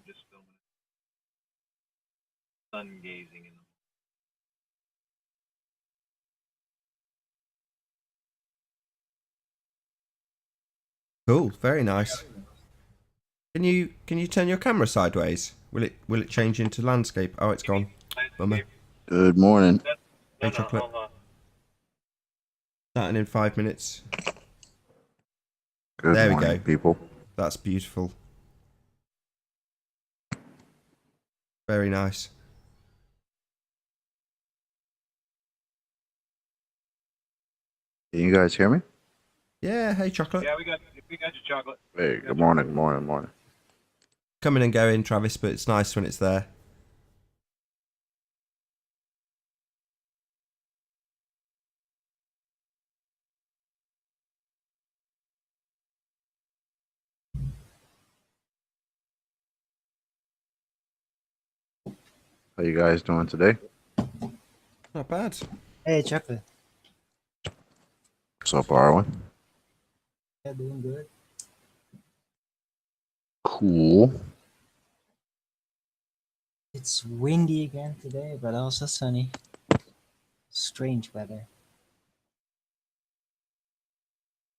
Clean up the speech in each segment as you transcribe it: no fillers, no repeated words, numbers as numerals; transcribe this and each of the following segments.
just filming it. Sun gazing in the Cool, very nice. Can you turn your camera sideways? Will it change into landscape? Oh, it's gone. Bummer. Good morning. Hey, chocolate. Hold on. Starting in 5 minutes. Good There we morning, go. people. That's beautiful. Very nice. Can you guys hear me? Yeah, hey, chocolate. Yeah, we got your chocolate. Hey, good morning, good morning, good morning. Coming and going, Travis, but it's nice when it's there. How you guys doing today? Not bad. Hey, chocolate. What's up, Arwen? Yeah, doing good. Cool. It's windy again today, but also sunny. Strange weather.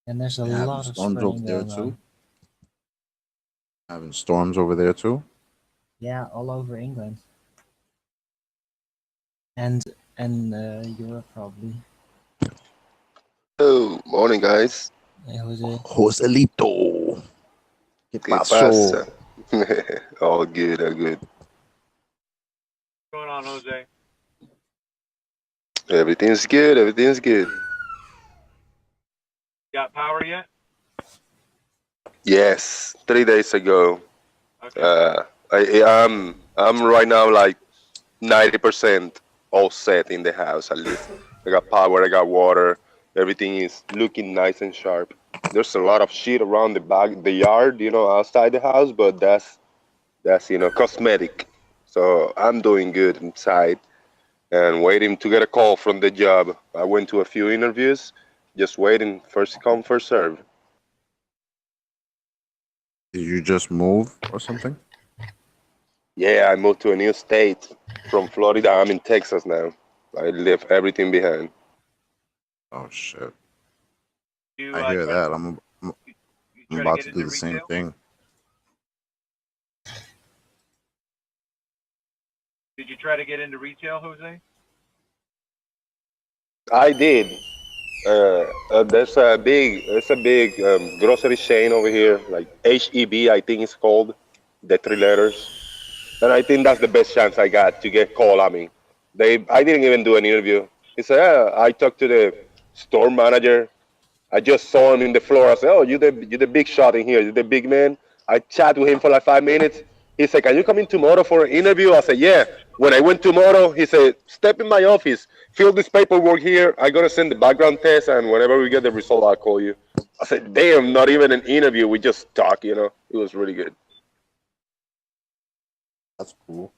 And there's a Having lot of storms over spraying there going too. on. Having storms over there too. Yeah, all over England. And Europe probably. Oh, morning, guys. Hey, Jose. Joselito. ¿Qué ¿Qué pasó? pasa? All good, all good. What's going on, Jose? Everything's good, everything's good. Got power yet? Yes, 3 days ago. Okay. I'm right now like 90% all set in the house at least. I got power, I got water. Everything is looking nice and sharp. There's a lot of shit around the yard, outside the house, but that's cosmetic. So I'm doing good inside and waiting to get a call from the job. I went to a few interviews, just waiting, first come, first serve. Did you just move or something? Yeah, I moved to a new state from Florida. I'm in Texas now. I left everything behind. Oh shit. You, I hear try that. To, I'm you I'm try about get to do into the same retail? thing. Did you try to get into retail, Jose? I did. There's a big grocery chain over here, like HEB, I think it's called, the 3 letters. And I think that's the best chance I got to get called. I mean, I didn't even do an interview. He said, yeah, I talked to the store manager. I just saw him in the floor. I said, oh, you the big shot in here. You the big man. I chat with him for like 5 minutes. He said, can you come in tomorrow for an interview? I said, yeah. When I went tomorrow, he said, step in my office, fill this paperwork here. I'm going to send the background test, and whenever we get the result, I'll call you. I said, damn, not even an interview. We just talk. It was really good. That's cool.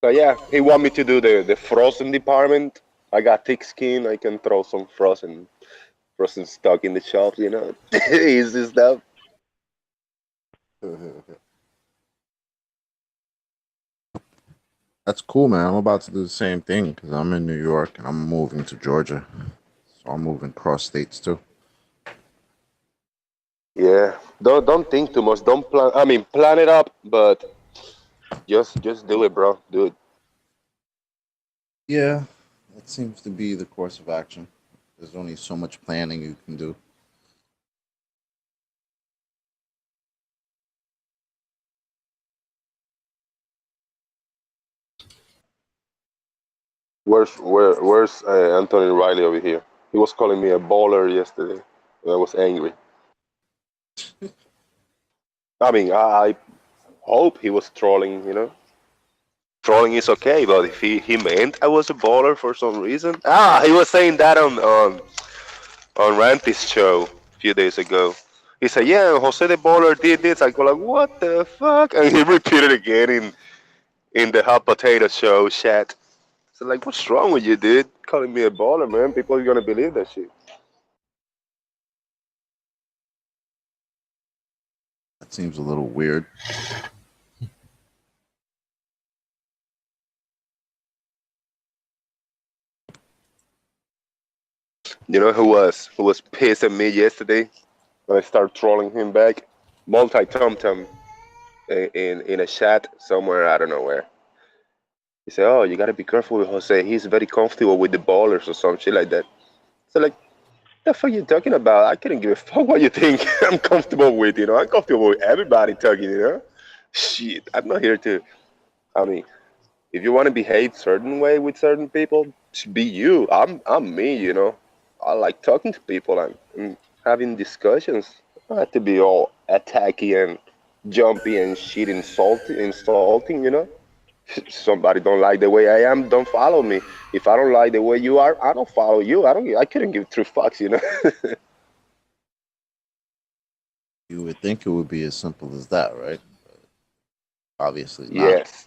So, yeah, he want me to do the frozen department. I got thick skin. I can throw some frozen stock in the shop. Easy stuff. That's cool, man. I'm about to do the same thing because I'm in New York and I'm moving to Georgia. So I'm moving cross states too. Yeah, don't think too much. Don't plan. I mean, plan it up, but just do it, bro. Do it. Yeah, that seems to be the course of action. There's only so much planning you can do. Where's Anthony Riley over here? He was calling me a baller yesterday. I was angry. I mean, I hope he was trolling. Trolling is okay, but if he meant I was a baller for some reason, he was saying that on Ranty's show a few days ago. He said, "Yeah, Jose the baller did this." I go like, "What the fuck?" And he repeated again in the hot potato show chat. So like, what's wrong with you, dude? Calling me a baller, man. People are gonna believe that shit. That seems a little weird. You know who was pissed at me yesterday when I started trolling him back? Multi Tum Tum in a chat somewhere, I don't know where. He said, "Oh, you gotta be careful with Jose. He's very comfortable with the ballers or some shit like that." So like, the fuck you talking about? I couldn't give a fuck what you think I'm comfortable with. I'm comfortable with everybody talking. Shit, I'm not here to. I mean, if you want to behave certain way with certain people, be you. I'm me. I like talking to people and having discussions. I don't have to be all attacky and jumpy and shit insulting. Somebody don't like the way I am, don't follow me. If I don't like the way you are, I don't follow you. I couldn't give two fucks. You would think it would be as simple as that, right? But obviously not. Yes.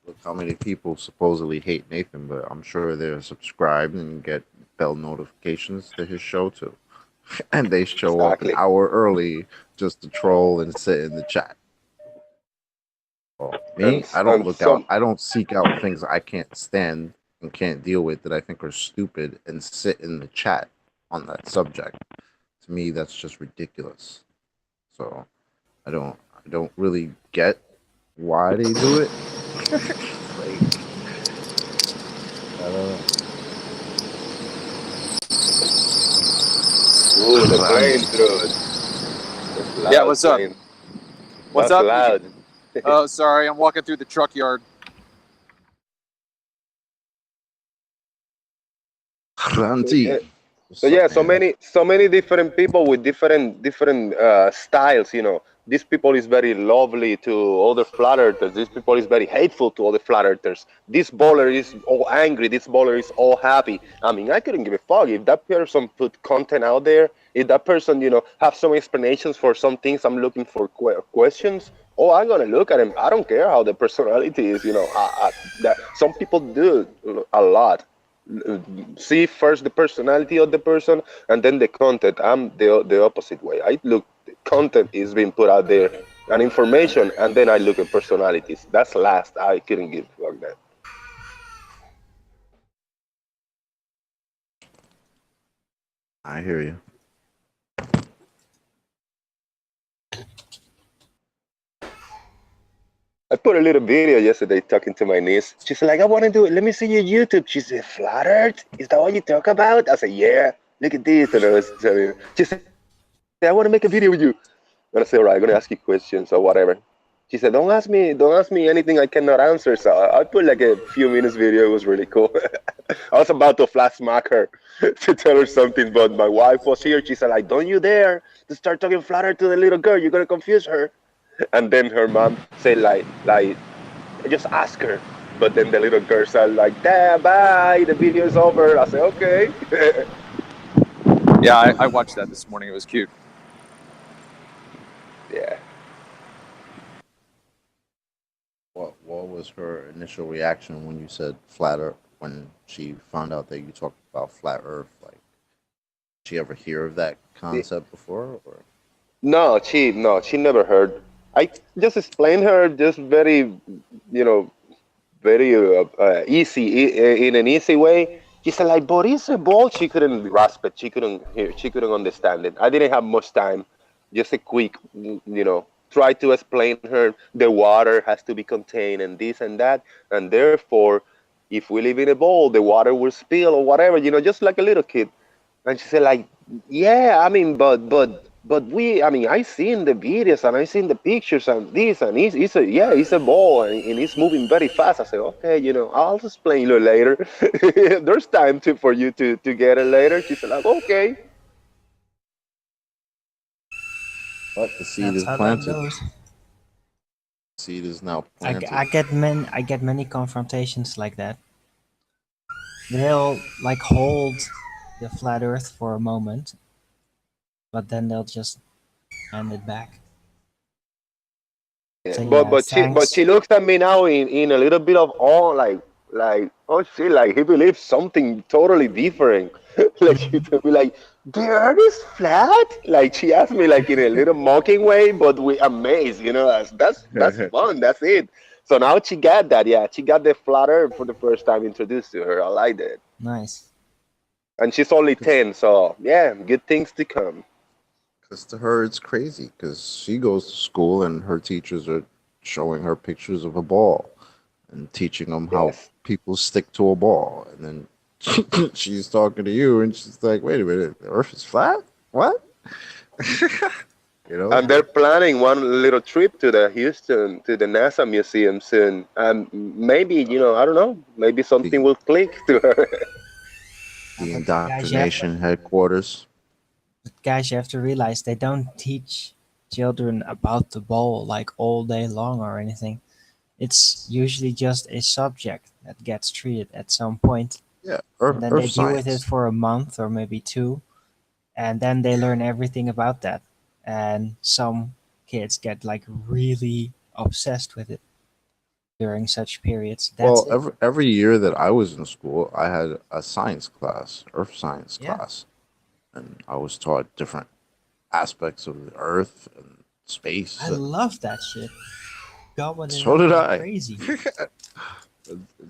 Look how many people supposedly hate Nathan, but I'm sure they're subscribed and get bell notifications to his show too. And they show up an Exactly. hour early just to troll and sit in the chat. Well, me, I don't look out. I don't seek out things I can't stand and can't deal with that I think are stupid and sit in the chat on that subject. To me, that's just ridiculous. So I don't really get why they do it. Like, I don't know. Ooh, the plane through it. Yeah, what's up? What's That's up? loud. Oh, sorry, I'm walking through the truck yard. Ranty. So yeah, so many different people with different styles. These people is very lovely to other flat earthers. This people is very hateful to other flat earthers. This baller is all angry. This baller is all happy. I mean, I couldn't give a fuck if that person put content out there. If that person, have some explanations for some things I'm looking for questions. Oh, I'm gonna look at him. I don't care how the personality is. That some people do a lot. See first the personality of the person and then the content. I'm the opposite way. I look, content is being put out there and information, and then I look at personalities. That's last. I couldn't give a fuck that. I hear you. I put a little video yesterday talking to my niece. She's like, I want to do it. Let me see your YouTube. She said, Flat Earth? Is that what you talk about? I said, yeah. Look at this. And I was telling her. She said, I want to make a video with you. And I said, all right, I'm going to ask you questions or whatever. She said, don't ask me anything I cannot answer. So I put like a few minutes video. It was really cool. I was about to flat smack her to tell her something, but my wife was here. She said, like, don't you dare to start talking Flat Earth to the little girl. You're going to confuse her. And then her mom said, like, just ask her. But then the little girl said, like, Dad, bye, the video is over. I said, okay. Yeah, I watched that this morning. It was cute. Yeah. What was her initial reaction when you said Flat Earth, when she found out that you talked about Flat Earth? Like, did she ever hear of that concept before? Or? No, she never heard. I just explained her just very, very easy, in an easy way. She said, like, but it's a ball. She couldn't grasp it. She couldn't hear. She couldn't understand it. I didn't have much time. Just a quick, try to explain her the water has to be contained and this and that. And therefore, if we live in a bowl, the water will spill or whatever, just like a little kid. And she said, like, yeah, I mean, but I seen the videos and I seen the pictures and this and it's a ball and it's moving very fast. I said, okay, I'll explain you later. There's time for you to get it later. She said, like, okay. But the seed That's is how that planted. goes. Seed is now planted. I get many confrontations like that. They'll like hold the flat Earth for a moment, but then they'll just hand it back. Yeah. So, But thanks. she looks at me now in a little bit of awe, like oh shit, like he believes something totally different. Like she told me like the earth is flat. Like she asked me like in a little mocking way, but we amazed, that's fun. That's it. So now she got that. Yeah, she got the flat earth for the first time introduced to her. I like that. Nice. And she's only 10, so yeah, good things to come. Because to her, it's crazy. Because she goes to school and her teachers are showing her pictures of a ball and teaching them how Yes. people stick to a ball. And then she's talking to you and she's like, wait a minute, the earth is flat? What? You know? And they're planning one little trip to the Houston, to the NASA museum soon. And maybe, I don't know, maybe something will click to her. The But indoctrination headquarters. guys, you have to realize they don't teach children about the ball like all day long or anything. It's usually just a subject that gets treated at some point. Yeah, And then they earth deal with it science. for a month or maybe two, and then they learn everything about that. And some kids get like really obsessed with it during such periods. That's Well, it. every year that I was in school, I had a science class, earth science Yeah. class. And I was taught different aspects of the earth and space. I love that shit. Gobbling it So up did like I. crazy.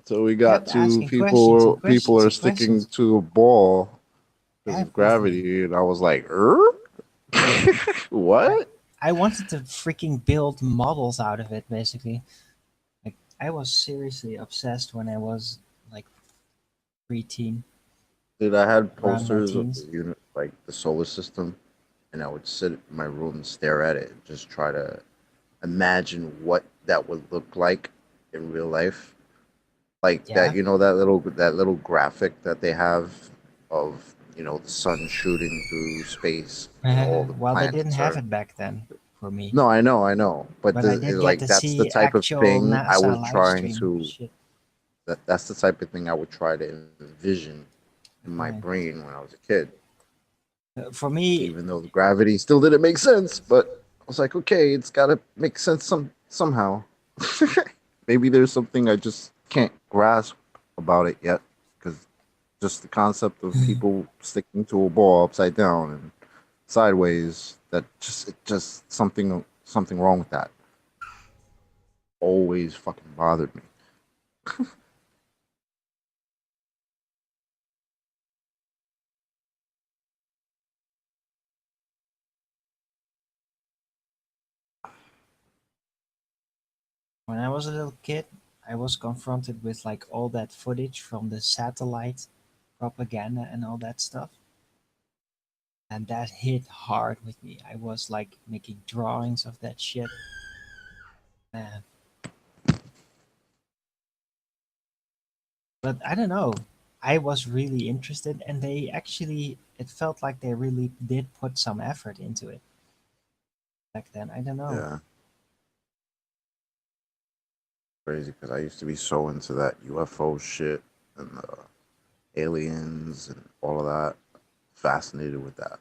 So we got Kept to asking people questions are and sticking questions. to a ball because of Everything. gravity, and I was like, what? I wanted to freaking build models out of it, basically. Like, I was seriously obsessed when I was like preteen, Dude, I had around my posters of teens. the unit, like the solar system, and I would sit in my room and stare at it and just try to imagine what that would look like in real life. Like Yeah. that, that little graphic that they have of the sun shooting through space, all the Well, they didn't planets have are. it back then for me. No, I know, but But I did get like to that's the see type of actual thing I NASA was live trying stream to. shit. That's the type of thing I would try to envision in my Right. brain when I was a kid. For me, Even though the gravity still didn't make sense, but I was like, okay, it's got to make sense somehow. Maybe there's something I just can't grasp about it yet, because just the concept of people sticking to a ball upside down and sideways, just something wrong with that. Always fucking bothered me. when I was a little kid, I was confronted with like all that footage from the satellite propaganda and all that stuff. And that hit hard with me. I was like making drawings of that shit. Man. But I don't know. I was really interested, and it felt like they really did put some effort into it back then. I don't know. Yeah, crazy, because I used to be so into that UFO shit and aliens and all of that. Fascinated with that.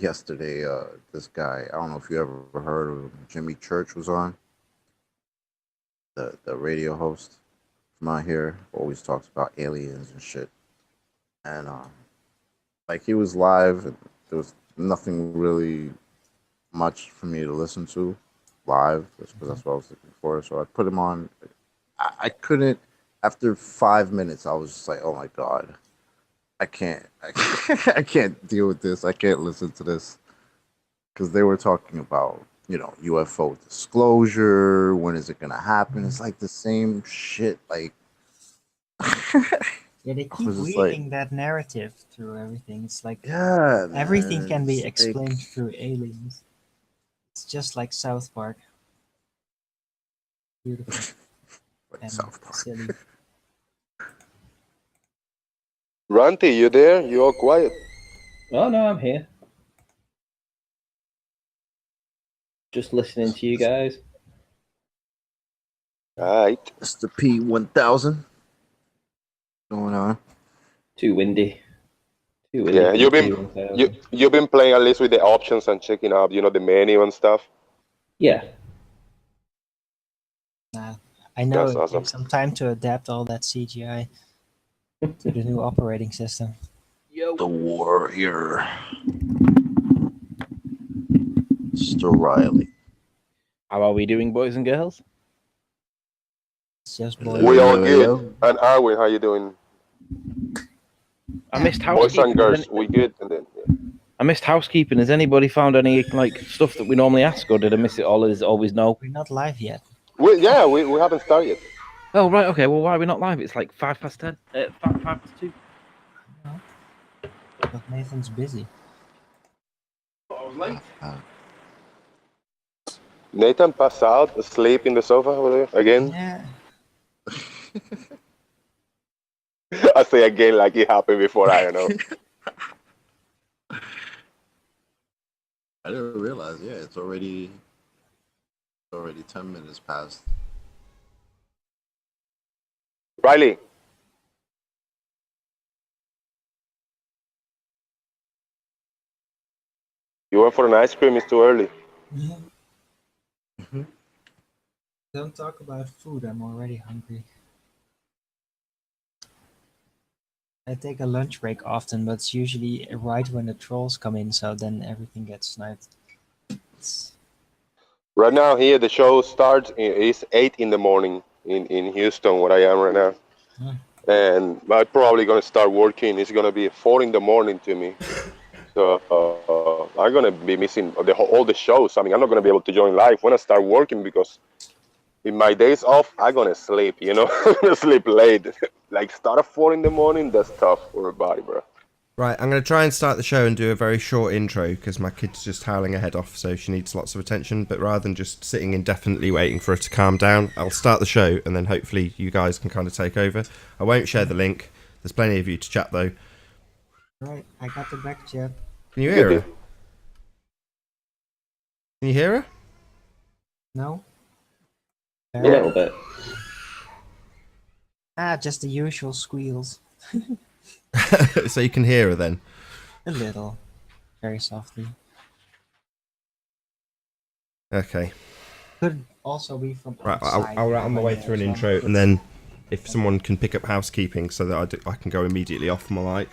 Yesterday, this guy, I don't know if you ever heard of him, Jimmy Church was on, the radio host from out here, always talks about aliens and shit. And like he was live, and there was nothing really much for me to listen to live, just because that's what I was looking for. So I put him on. I couldn't. After 5 minutes, I was just like, "Oh my god, I can't, I can't deal with this. I can't listen to this," because they were talking about UFO disclosure. When is it gonna happen? It's like the same shit. Like, Yeah, they I keep was just like, weaving that narrative through everything. It's like yeah, everything man, can be it's explained like, through aliens. It's just like South Park. Beautiful and South Park. silly. Ranty, you there? You all quiet. Oh no, I'm here. Just listening to you guys. All right. Mr. P1000 going on. Too windy. Too windy. Yeah, for you've the been P1000. you've been playing at least with the options and checking out, the menu and stuff. Yeah. I know That's it awesome. takes some time to adapt all that CGI to the new operating system. The warrior, Mr. Riley. How are we doing, boys and girls? It's just We boiling. We all Yo. good. And Arwin, how you doing? I missed Boys housekeeping. and girls, we good? And then I missed housekeeping. Has anybody found any like stuff that we normally ask, or did I miss it all? Or is it always no? We're not live yet. we haven't started yet. Oh right, okay. Well, why are we not live? It's like 10:05. 2. No. But Nathan's busy. Nathan passed out, asleep in the sofa over there again. Yeah. I say again like it happened before. I don't know. I didn't realize. Yeah, it's already 10 minutes past. Riley, you went for an ice cream. It's too early. Don't talk about food. I'm already hungry. I take a lunch break often, but it's usually right when the trolls come in, so then everything gets sniped. Right now here, the show starts. It's 8 in the morning in Houston, where I am right now. And I'm probably gonna start working. It's gonna be 4 in the morning to me. So I'm gonna be missing all the shows. I mean, I'm not gonna be able to join live when I start working because in my days off, I'm gonna sleep. You know, I'm gonna sleep late. Like start at 4 in the morning. That's tough for a body, bro. Right, I'm going to try and start the show and do a very short intro because my kid's just howling her head off, so she needs lots of attention. But rather than just sitting indefinitely waiting for her to calm down, I'll start the show and then hopefully you guys can kind of take over. I won't share the link. There's plenty of you to chat though. Right, I got the back chat. Can you hear her? Can you hear her? No? A little bit. Just the usual squeals. So you can hear her then? A little. Very softly. Okay. Could also be from Right, outside. I'll write on my way through an intro and then if someone can pick up housekeeping so that I can go immediately off my mic.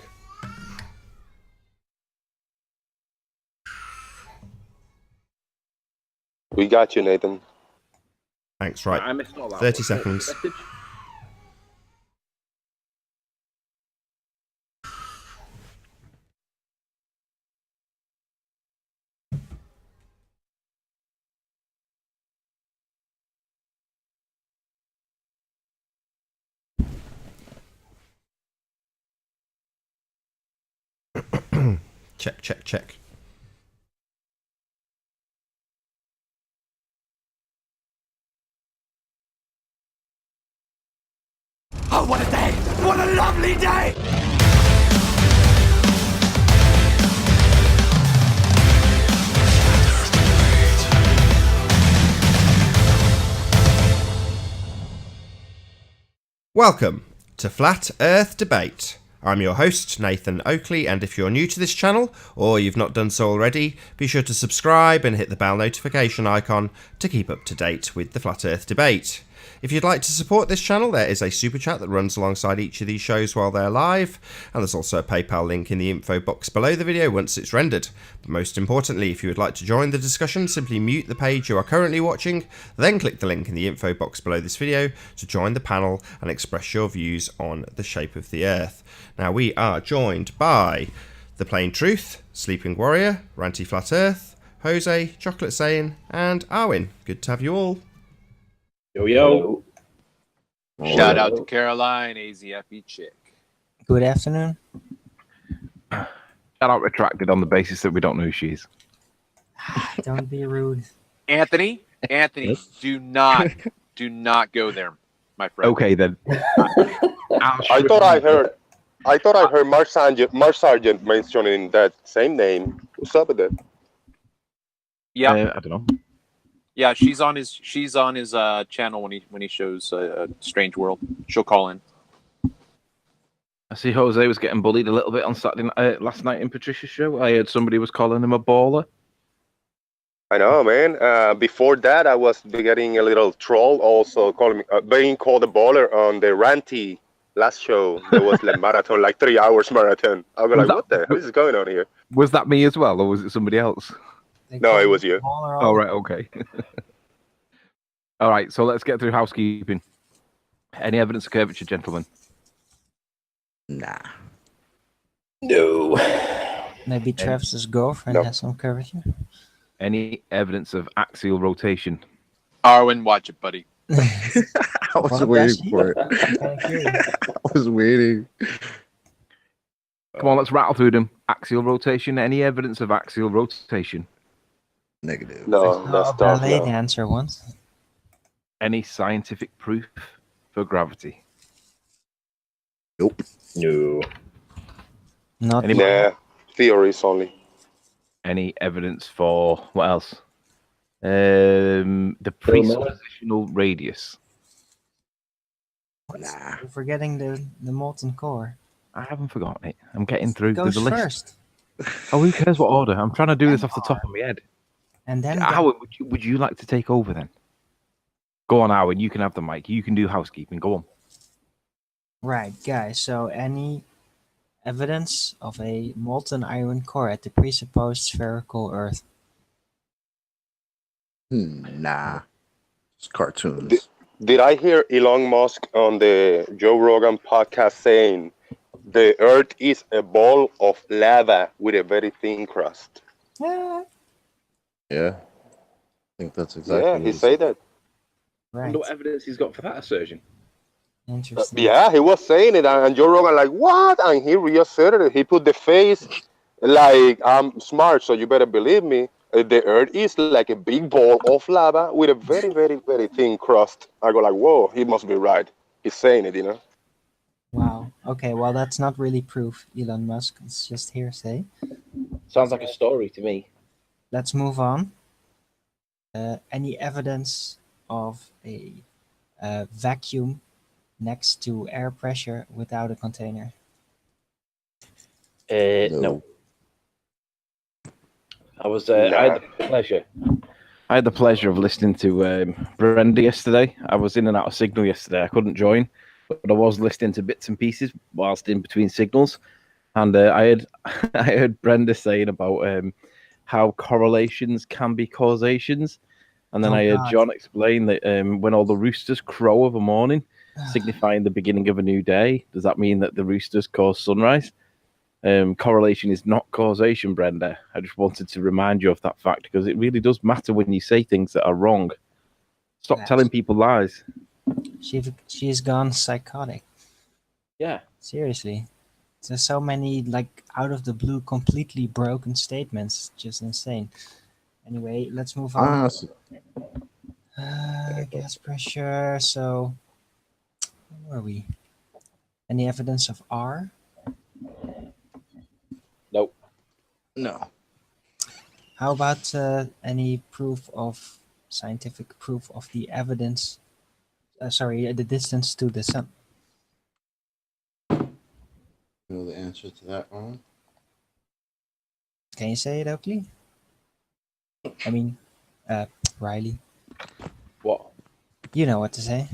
We got you, Nathan. Thanks, right. I missed all that. 30 seconds. Message? Check. Oh, what a day! What a lovely day! Welcome to Flat Earth Debate. I'm your host, Nathan Oakley, and if you're new to this channel, or you've not done so already, be sure to subscribe and hit the bell notification icon to keep up to date with the Flat Earth Debate. If you'd like to support this channel, there is a super chat that runs alongside each of these shows while they're live, and there's also a PayPal link in the info box below the video once it's rendered. But most importantly, if you would like to join the discussion, simply mute the page you are currently watching, then click the link in the info box below this video to join the panel and express your views on the shape of the Earth. Now we are joined by The Plain Truth, Sleeping Warrior, Ranty Flat Earth, Jose, Chocolate Saiyan, and Arwin. Good to have you all. Yo. Shout out to Caroline, AZFE chick. Good afternoon. Shout out retracted on the basis that we don't know who she is. Don't be rude. Anthony, do not go there, my friend. Okay then. I thought I heard Mark Sargent mentioning that same name. What's up with that? Yeah, I don't know. yeah, she's on his channel when he shows Strange World. She'll call in. I see Jose was getting bullied a little bit on Saturday last night in Patricia's show. I heard somebody was calling him a baller. I know, man. Before that, I was getting a little troll, also being called a baller on the Ranty last show. There was like marathon, like 3 hours marathon. I was like, what the hell is going on here? Was that me as well, or was it somebody else? No, it was you. Oh, right, okay. All right, so let's get through housekeeping. Any evidence of curvature, gentlemen? Nah. No. Maybe Travis's girlfriend No. has some curvature. Any evidence of axial rotation? Arwen, watch it, buddy. I was What waiting does he? for it. Kinda curious. I was waiting. Come on, let's rattle through them. Axial rotation. Any evidence of axial rotation? Negative. No, that's a tough. ballet No. dancer once. Any scientific proof for gravity? Nope. No. Not Any- Nah, theories only. Any evidence for what else? The presuppositional radius. Nah. You're forgetting the molten core. I haven't forgotten it. I'm getting through. Goes There's a list. first, Oh, who cares what order? I'm trying to do this off the top of my head. and then Howard, would you like to take over then? Go on, Howard. You can have the mic. You can do housekeeping. Go on. right, guys. So any evidence of a molten iron core at the presupposed spherical Earth? Nah. It's cartoons. Did I hear Elon Musk on the Joe Rogan podcast saying the Earth is a ball of lava with a very thin crust? Yeah. Yeah. I think that's exactly Yeah, what he said that. Right. Wonder what evidence he's got for that assertion. Interesting. Yeah, he was saying it, and Joe Rogan like, what? And he reasserted it. He put the face like, I'm smart, so you better believe me. The Earth is like a big ball of lava with a very, very, very thin crust. I go like, whoa, he must be right. He's saying it, you know. Wow. Okay. Well, that's not really proof, Elon Musk. It's just hearsay. Sounds like a story to me. Let's move on. Any evidence of a vacuum next to air pressure without a container? No. I had the pleasure. I had the pleasure of listening to Brenda yesterday. I was in and out of signal yesterday. I couldn't join, but I was listening to bits and pieces whilst in between signals. And I heard Brenda saying about how correlations can be causations. And then Oh, I heard God. John explain that when all the roosters crow of a morning, signifying the beginning of a new day, does that mean that the roosters cause sunrise? Correlation is not causation, Brenda. I just wanted to remind you of that fact because it really does matter when you say things that are wrong. Stop Yes. telling people lies. She's gone psychotic. Yeah. Seriously. There's so many like out of the blue, completely broken statements. Just insane. Anyway, let's move on. Honestly, Gas pressure. So, where are we? Any evidence of R? Nope. no. How about any proof of scientific proof of the evidence? The distance to the sun. You know the answer to that one? Can you say it, Oakley? I mean, Riley. What? You know what to say.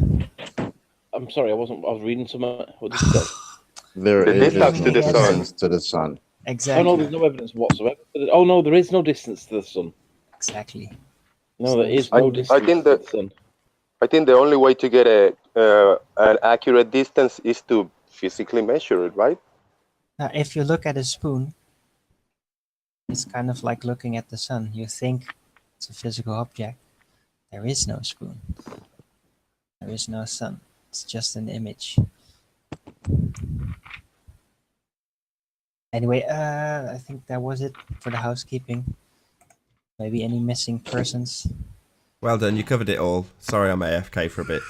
I'm sorry, I was reading something. What did you say? There The is distance no to the sun. distance to the sun. Oh Exactly. no, there's no evidence whatsoever. Oh no, there is no distance to the sun. Exactly. No, there is I- no I distance think to that- the sun. I think the only way to get an accurate distance is to physically measure it, right? Now, if you look at a spoon, it's kind of like looking at the sun. You think it's a physical object. There is no spoon. There is no sun. It's just an image. Anyway, I think that was it for the housekeeping. Maybe any missing persons? Well done, you covered it all. Sorry I'm AFK for a bit.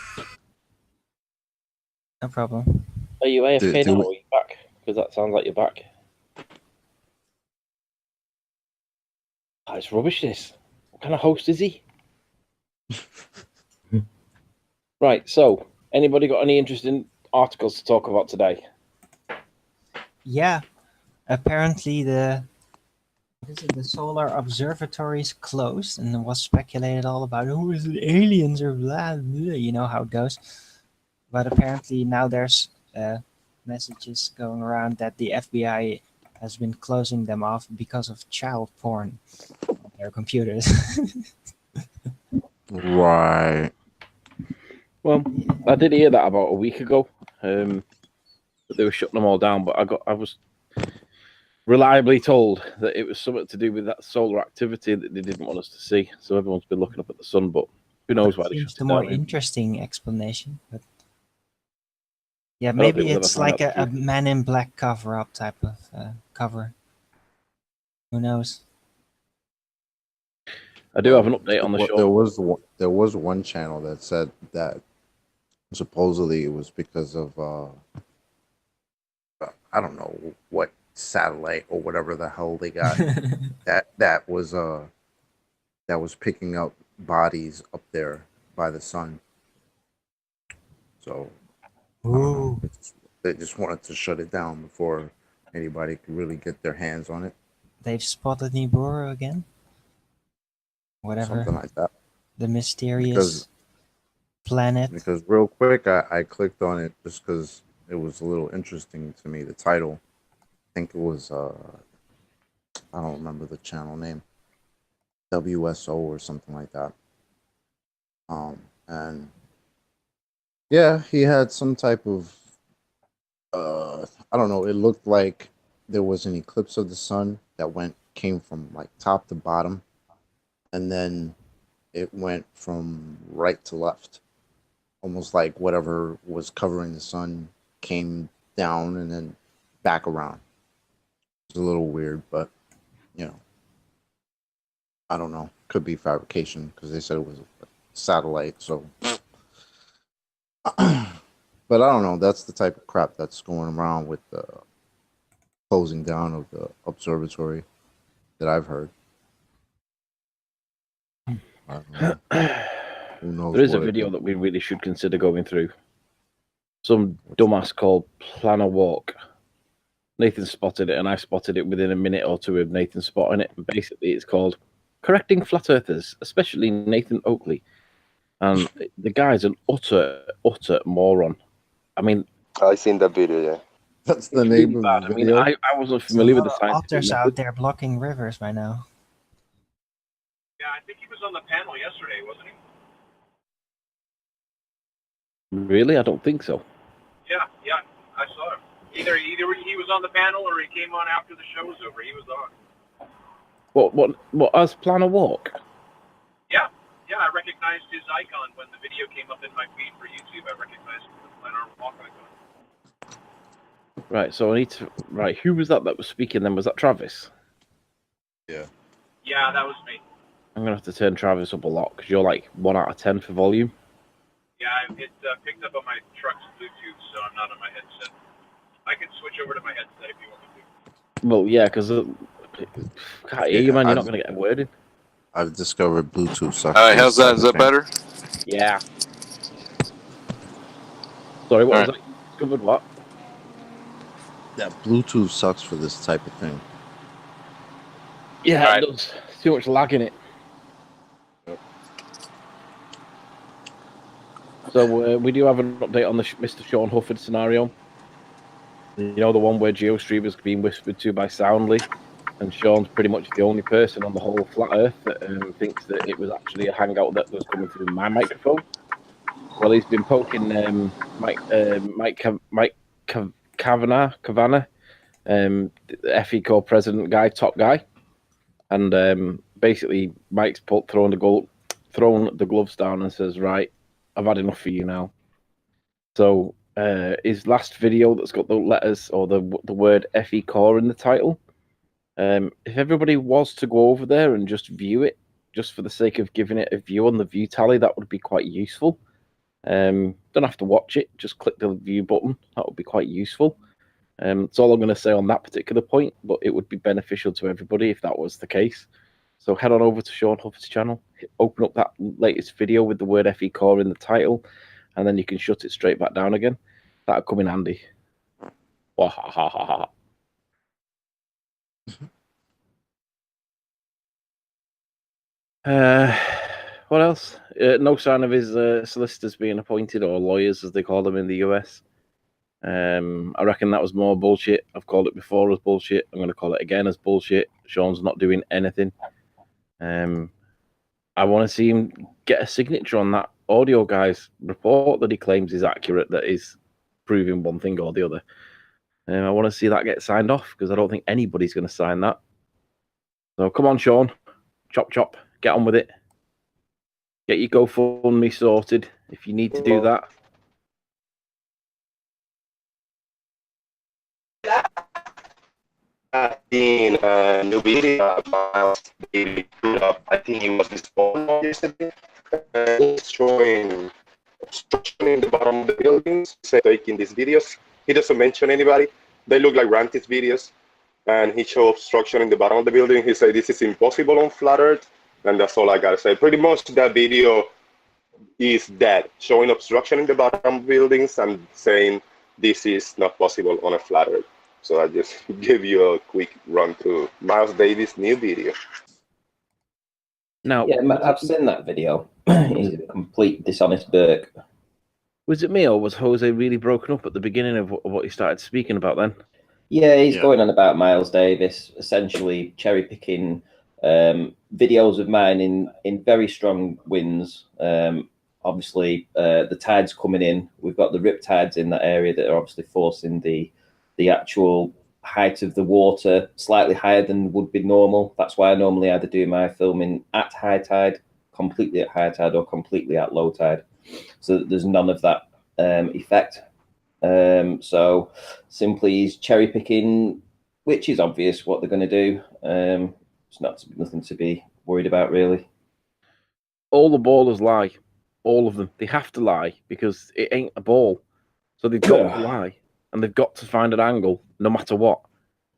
No problem. Are you AFK Do now we- or are you back? Because that sounds like you're back. Oh, it's rubbish, this. What kind of host is he? Right, so, anybody got any interesting articles to talk about today? Yeah, apparently the solar observatory is closed, and it was speculated all about who is it, aliens or blah, blah, you know how it goes. But apparently now there's messages going around that the FBI has been closing them off because of child porn on their computers. Right. Well, I did hear that about a week ago. That they were shutting them all down, but I was reliably told that it was something to do with that solar activity that they didn't want us to see. So everyone's been looking up at the sun, but who knows why they Seems shut the it more down. interesting explanation. But yeah, don't think maybe we'll ever it's find like out the a truth. Man in Black cover-up type of cover. Who knows? I do have an update on the show. There was one channel that said that supposedly it was because of I don't know what satellite or whatever the hell they got that was picking up bodies up there by the sun. So I don't know. Ooh, They just wanted to shut it down before anybody could really get their hands on it. they've spotted Nibiru again. Whatever. Something like that. The mysterious planet. Because real quick, I clicked on it just because it was a little interesting to me. The title, I think it was I don't remember the channel name, WSO or something like that. And yeah, he had some type of I don't know. It looked like there was an eclipse of the sun that came from like top to bottom, and then it went from right to left, almost like whatever was covering the sun came down and then back around. It's a little weird, but you know, I don't know. Could be fabrication because they said it was a satellite. So, but I don't know. That's the type of crap that's going around with the closing down of the observatory that I've heard. I don't know. Who knows? There is a what it video is. that we really should consider going through. Some dumbass called Plan a Walk. Nathan spotted it, and I spotted it within a minute or two of Nathan spotting it. And basically, it's called Correcting Flat Earthers, especially Nathan Oakley. And the guy's an utter moron. I mean, I seen that video. Yeah. That's the it's name really of bad. the I mean, video. I wasn't There's a familiar with lot the of scientific otters out method. there blocking rivers by now. Yeah, I think he was on the panel yesterday, wasn't he? Really? I don't think so. Yeah, I saw him. Either he was on the panel or he came on after the show was over. He was on. What? As Plan a Walk? Yeah, I recognized his icon when the video came up in my feed for YouTube. I recognized the Planar Walk icon. Right. So I need to. Right. Who was that was speaking? Then was that Travis? Yeah. Yeah, that was me. I'm gonna have to turn Travis up a lot because you're like 1 out of 10 for volume. Yeah, it picked up on my truck's Bluetooth, so I'm not on my headset. I can switch over to my headset if you want me to. Well, yeah, because can't hear you, man. You're not gonna get a word in. I've discovered Bluetooth sucks. How's that? Is that better? Yeah. Sorry, what All was that? Discovered what? That Bluetooth sucks for this type of thing. Yeah, All right. it does. Too much lag in it. So we do have an update on the Mr. Sean Hufford scenario. You know, the one where GeoStreamer's being whispered to by Soundly, and Sean's pretty much the only person on the whole flat Earth that thinks that it was actually a hangout that was coming through my microphone. Well, he's been poking Mike Kavanagh, the FE Corps president guy, top guy, and basically Mike's thrown the gloves down and says, "Right, I've had enough for you now." So his last video that's got the letters or the word FE Core in the title, if everybody was to go over there and just view it, just for the sake of giving it a view on the view tally, that would be quite useful. Don't have to watch it, just click the view button. That would be quite useful. That's all I'm going to say on that particular point, but it would be beneficial to everybody if that was the case. So head on over to Sean Hufford's channel, open up that latest video with the word FE Core in the title, and then you can shut it straight back down again. That'll come in handy. Wahahaha. What else? No sign of his solicitors being appointed, or lawyers as they call them in the US. I reckon that was more bullshit. I've called it before as bullshit. I'm going to call it again as bullshit. Sean's not doing anything. I want to see him get a signature on that audio guy's report that he claims is accurate, that is proving one thing or the other. I want to see that get signed off because I don't think anybody's going to sign that. So come on, Sean, chop chop, get on with it. Get your GoFundMe sorted if you need to do that. In a new video about the I think it was this morning yesterday, showing obstruction in the bottom of the buildings. So taking these videos, he doesn't mention anybody. They look like Rantis videos, and he showed obstruction in the bottom of the building. He said this is impossible on flat Earth, and that's all I gotta say. Pretty much that video is dead, showing obstruction in the bottom buildings and saying this is not possible on a flat Earth. So I just give you a quick run through Miles Davis' new video. Now, Yeah, I've seen that video. He's a complete dishonest Burke. Was it me or was Jose really broken up at the beginning of what he started speaking about then? Yeah, he's going on about Miles Davis, essentially cherry picking videos of mine in very strong winds. Obviously, the tides coming in. We've got the rip tides in that area that are obviously forcing the actual height of the water slightly higher than would be normal. That's why I normally either do my filming at high tide, completely at high tide, or completely at low tide, so that there's none of that effect. So simply he's cherry picking, which is obvious what they're going to do. It's nothing to be worried about, really. All the ballers lie, all of them. They have to lie because it ain't a ball, so they've got to lie. And they've got to find an angle, no matter what.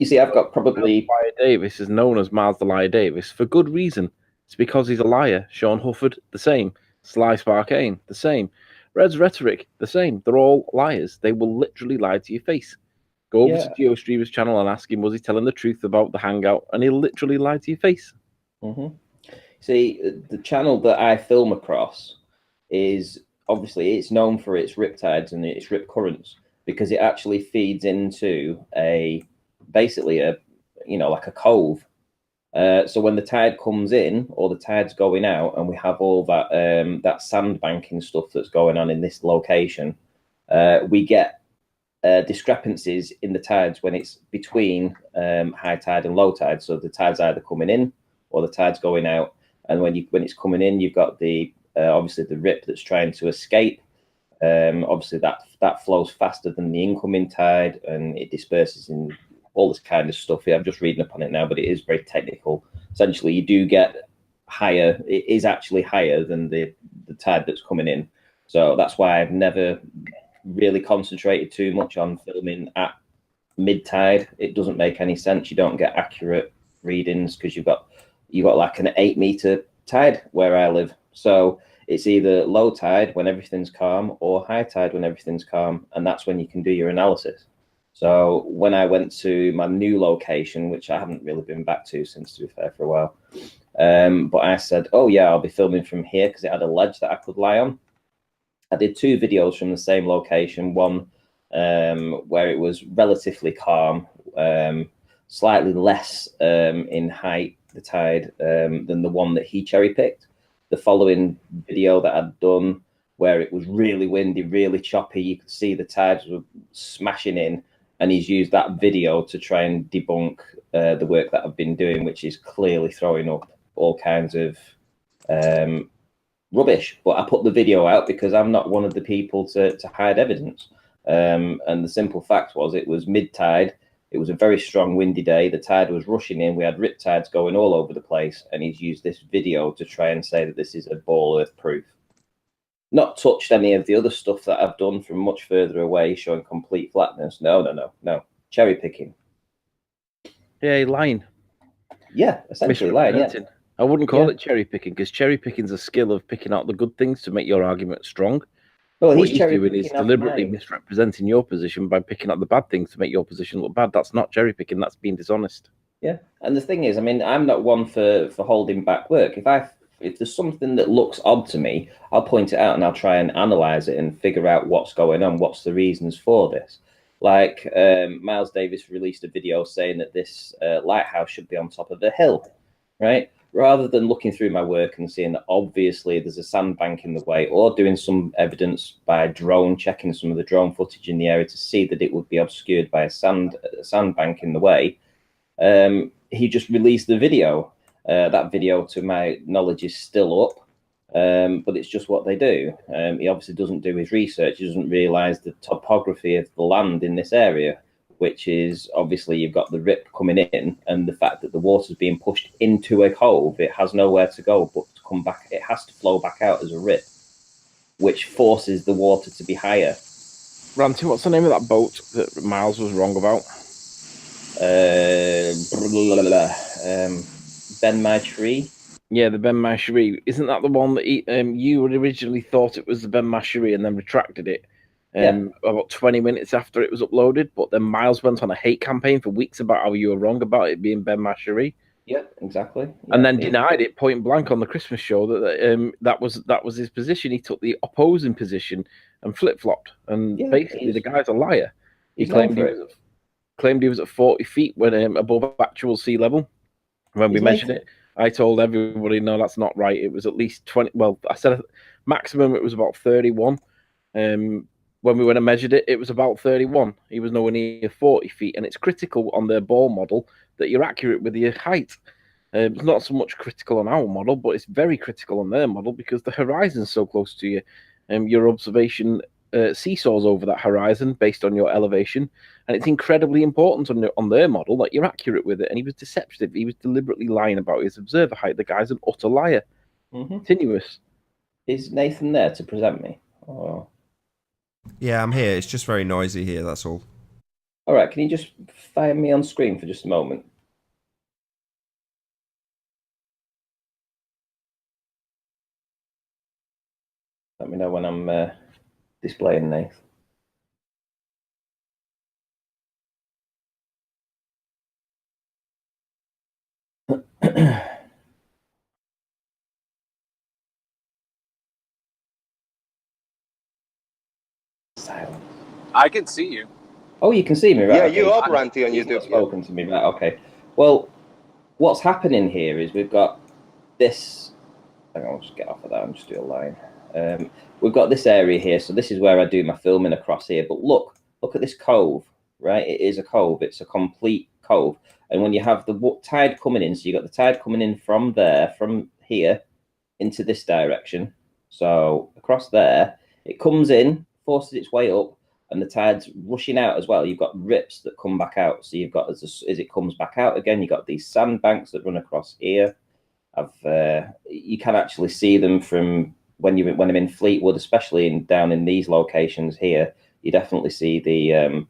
You see, I've got probably... Liar Davis is known as Miles the Liar Davis for good reason. It's because he's a liar. Sean Hufford, the same. Sly Sparkane, the same. Red's Rhetoric, the same. They're all liars. They will literally lie to your face. Go over to GeoStreamer's channel and ask him, was he telling the truth about the hangout? And he'll literally lie to your face. Mm-hmm. See, the channel that I film across is, obviously, it's known for its riptides and its rip currents, because it actually feeds into basically a cove. So when the tide comes in or the tide's going out, and we have all that sandbanking stuff that's going on in this location, we get discrepancies in the tides when it's between high tide and low tide. So the tide's either coming in or the tide's going out, and when it's coming in, you've got the obviously the rip that's trying to escape. Obviously that flows faster than the incoming tide, and it disperses in all this kind of stuff. I'm just reading up on it now, but it is very technical. Essentially, you do get higher. It is actually higher than the tide that's coming in. So that's why I've never really concentrated too much on filming at mid tide. It doesn't make any sense. You don't get accurate readings because you've got like an 8-meter tide where I live. So it's either low tide when everything's calm or high tide when everything's calm, and that's when you can do your analysis. So when I went to my new location, which I haven't really been back to since, to be fair, for a while, but I said, oh yeah, I'll be filming from here because it had a ledge that I could lie on. I did 2 videos from the same location, one where it was relatively calm, slightly less in height, the tide, than the one that he cherry-picked. The following video that I'd done where it was really windy, really choppy, you could see the tides were smashing in, and he's used that video to try and debunk the work that I've been doing, which is clearly throwing up all kinds of rubbish. But I put the video out because I'm not one of the people to hide evidence. And the simple fact was, it was mid-tide. It was a very strong windy day. The tide was rushing in. We had rip tides going all over the place. And he's used this video to try and say that this is a ball earth proof. Not touched any of the other stuff that I've done from much further away, showing complete flatness. No. Cherry picking. Yeah, lying. Yeah, essentially lying, yeah. I wouldn't call it cherry picking, because cherry picking is a skill of picking out the good things to make your argument strong. Well, what he's doing is deliberately misrepresenting your position by picking out the bad things to make your position look bad. That's not cherry picking. That's being dishonest. Yeah, and the thing is, I mean, I'm not one for holding back work. If there's something that looks odd to me, I'll point it out and I'll try and analyze it and figure out what's going on, what's the reasons for this. Like Miles Davis released a video saying that this lighthouse should be on top of a hill, right? rather than looking through my work and seeing that obviously there's a sandbank in the way, or doing some evidence by drone, checking some of the drone footage in the area to see that it would be obscured by a sandbank in the way, he just released the video. That video, to my knowledge, is still up, but it's just what they do. He obviously doesn't do his research. He doesn't realise the topography of the land in this area, which is obviously you've got the rip coming in, and the fact that the water's being pushed into a cove. It has nowhere to go but to come back. It has to flow back out as a rip, which forces the water to be higher. Ranty, what's the name of that boat that Miles was wrong about? Ben My Tree. Yeah, the Ben Masherie. Isn't that the one that you originally thought it was the Ben Masherie and then retracted it about 20 minutes after it was uploaded? But then Miles went on a hate campaign for weeks about how you were wrong about it being Ben Masherie. Yeah, exactly. Yeah, and then denied it point blank on the Christmas show that was his position. He took the opposing position and flip-flopped. And basically, the guy's a liar. He claimed he was at 40 feet when above actual sea level when we measured it. I told everybody, no, that's not right. It was at least 20. Well, I said maximum it was about 31. When we went and measured it, it was about 31. He was nowhere near 40 feet. And it's critical on their ball model that you're accurate with your height. It's not so much critical on our model, but it's very critical on their model because the horizon's so close to you. Your observation seesaws over that horizon based on your elevation, and it's incredibly important on their model that you're accurate with it. And he was deceptive. He was deliberately lying about his observer height. The guy's an utter liar. Continuous. Is Nathan there to present me? Oh. Yeah, I'm here. It's just very noisy here, that's all. All right, can you just fire me on screen for just a moment? Let me know when I'm displaying Nathan. Silence. I can see you. Oh, you can see me, right? Yeah, okay. you up, Ranty, on YouTube. Spoken to me, right? Okay. Well, what's happening here is we've got this. Hang on, I'll just get off of that and just do a line. We've got this area here, so this is where I do my filming across here. But look at this cove, right? It is a cove. It's a complete cove. And when you have the tide coming in, so you got the tide coming in from there, from here, into this direction. So across there, it comes in, forces its way up, and the tide's rushing out as well. You've got rips that come back out. So you've got, as it comes back out again, you've got these sandbanks that run across here. You can actually see them from when I'm in Fleetwood, especially down in these locations here. You definitely see the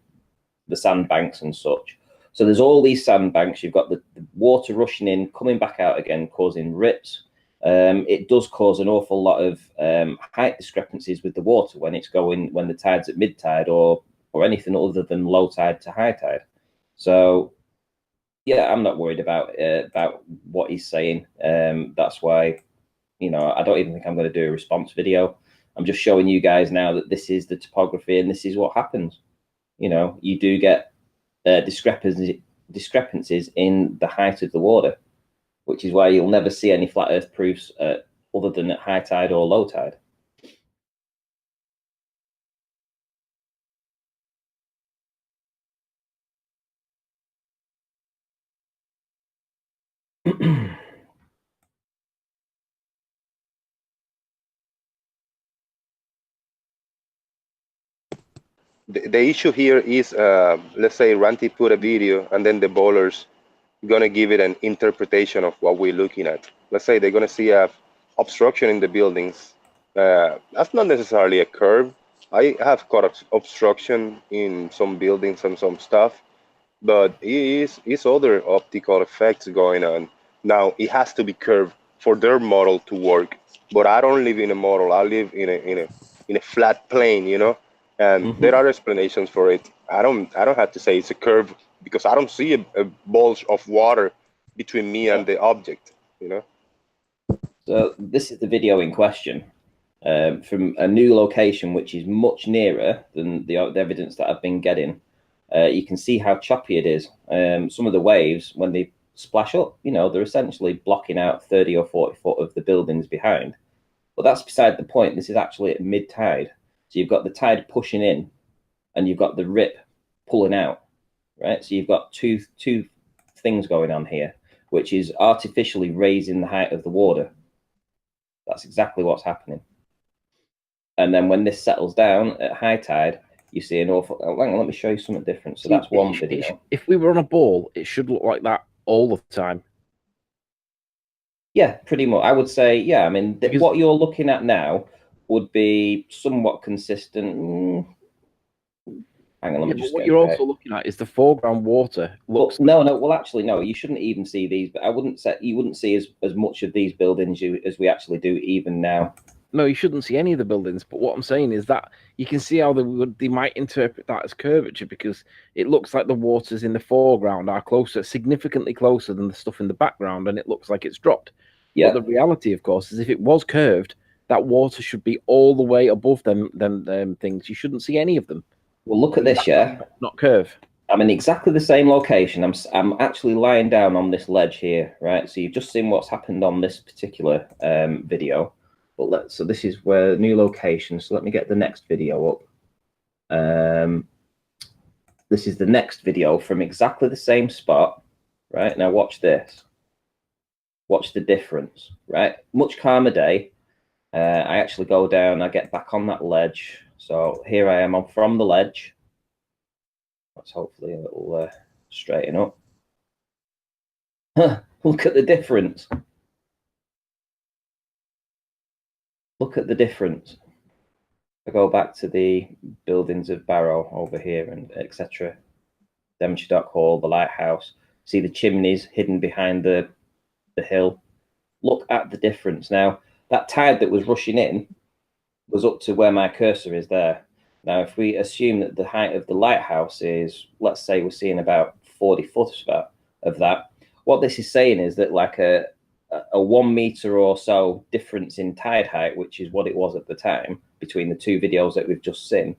sandbanks and such. So there's all these sandbanks. You've got the water rushing in, coming back out again, causing rips. It does cause an awful lot of height discrepancies with the water when the tide's at mid tide or anything other than low tide to high tide. So yeah, I'm not worried about what he's saying. That's why, I don't even think I'm going to do a response video. I'm just showing you guys now that this is the topography and this is what happens. You do get discrepancies in the height of the water, which is why you'll never see any flat earth proofs other than at high tide or low tide. The issue here is, let's say Ranty put a video and then the bowlers gonna give it an interpretation of what we're looking at. Let's say they're gonna see a obstruction in the buildings. That's not necessarily a curve. I have caught obstruction in some buildings and some stuff, but it's other optical effects going on. Now it has to be curved for their model to work. But I don't live in a model. I live in a flat plane, and there are explanations for it. I don't have to say it's a curve because I don't see a bulge of water between me and the object. So this is the video in question from a new location, which is much nearer than the evidence that I've been getting. You can see how choppy it is. Some of the waves, when they splash up. You know, they're essentially blocking out 30 or 40 foot of the buildings behind. But that's beside the point. This is actually at mid tide. So you've got the tide pushing in and you've got the rip pulling out, right? So you've got two things going on here, which is artificially raising the height of the water. That's exactly what's happening. And then when this settles down at high tide, you see an awful... Oh, hang on, let me show you something different. So that's one video. If we were on a ball, it should look like that all the time. Yeah, pretty much. I would say, yeah. I mean, what you're looking at now would be somewhat consistent. Hang on, let me just. What you're also looking at is the foreground water. Looks no. Well, actually, no. You shouldn't even see these. But I wouldn't say you wouldn't see as much of these buildings as we actually do even now. No, you shouldn't see any of the buildings. But what I'm saying is that you can see how they might interpret that as curvature, because it looks like the waters in the foreground are closer, significantly closer than the stuff in the background, and it looks like it's dropped. Yeah. But the reality, of course, is if it was curved, that water should be all the way above them things. You shouldn't see any of them. Well, look at this, yeah. Not curve. I'm in exactly the same location. I'm actually lying down on this ledge here, right? So you've just seen what's happened on this particular video. But so this is where new location. So let me get the next video up. This is the next video from exactly the same spot, right? Now watch this. Watch the difference, right? Much calmer day. I actually go down. I get back on that ledge. So here I am from the ledge. That's hopefully a little straighten up. Look at the difference. Look at the difference. I go back to the buildings of Barrow over here and etc. Devonshire Dock Hall, the lighthouse. See the chimneys hidden behind the hill. Look at the difference. Now, that tide that was rushing in was up to where my cursor is there. Now, if we assume that the height of the lighthouse is, let's say we're seeing about 40 foot of that, what this is saying is that like a 1 meter or so difference in tide height, which is what it was at the time between the two videos that we've just seen,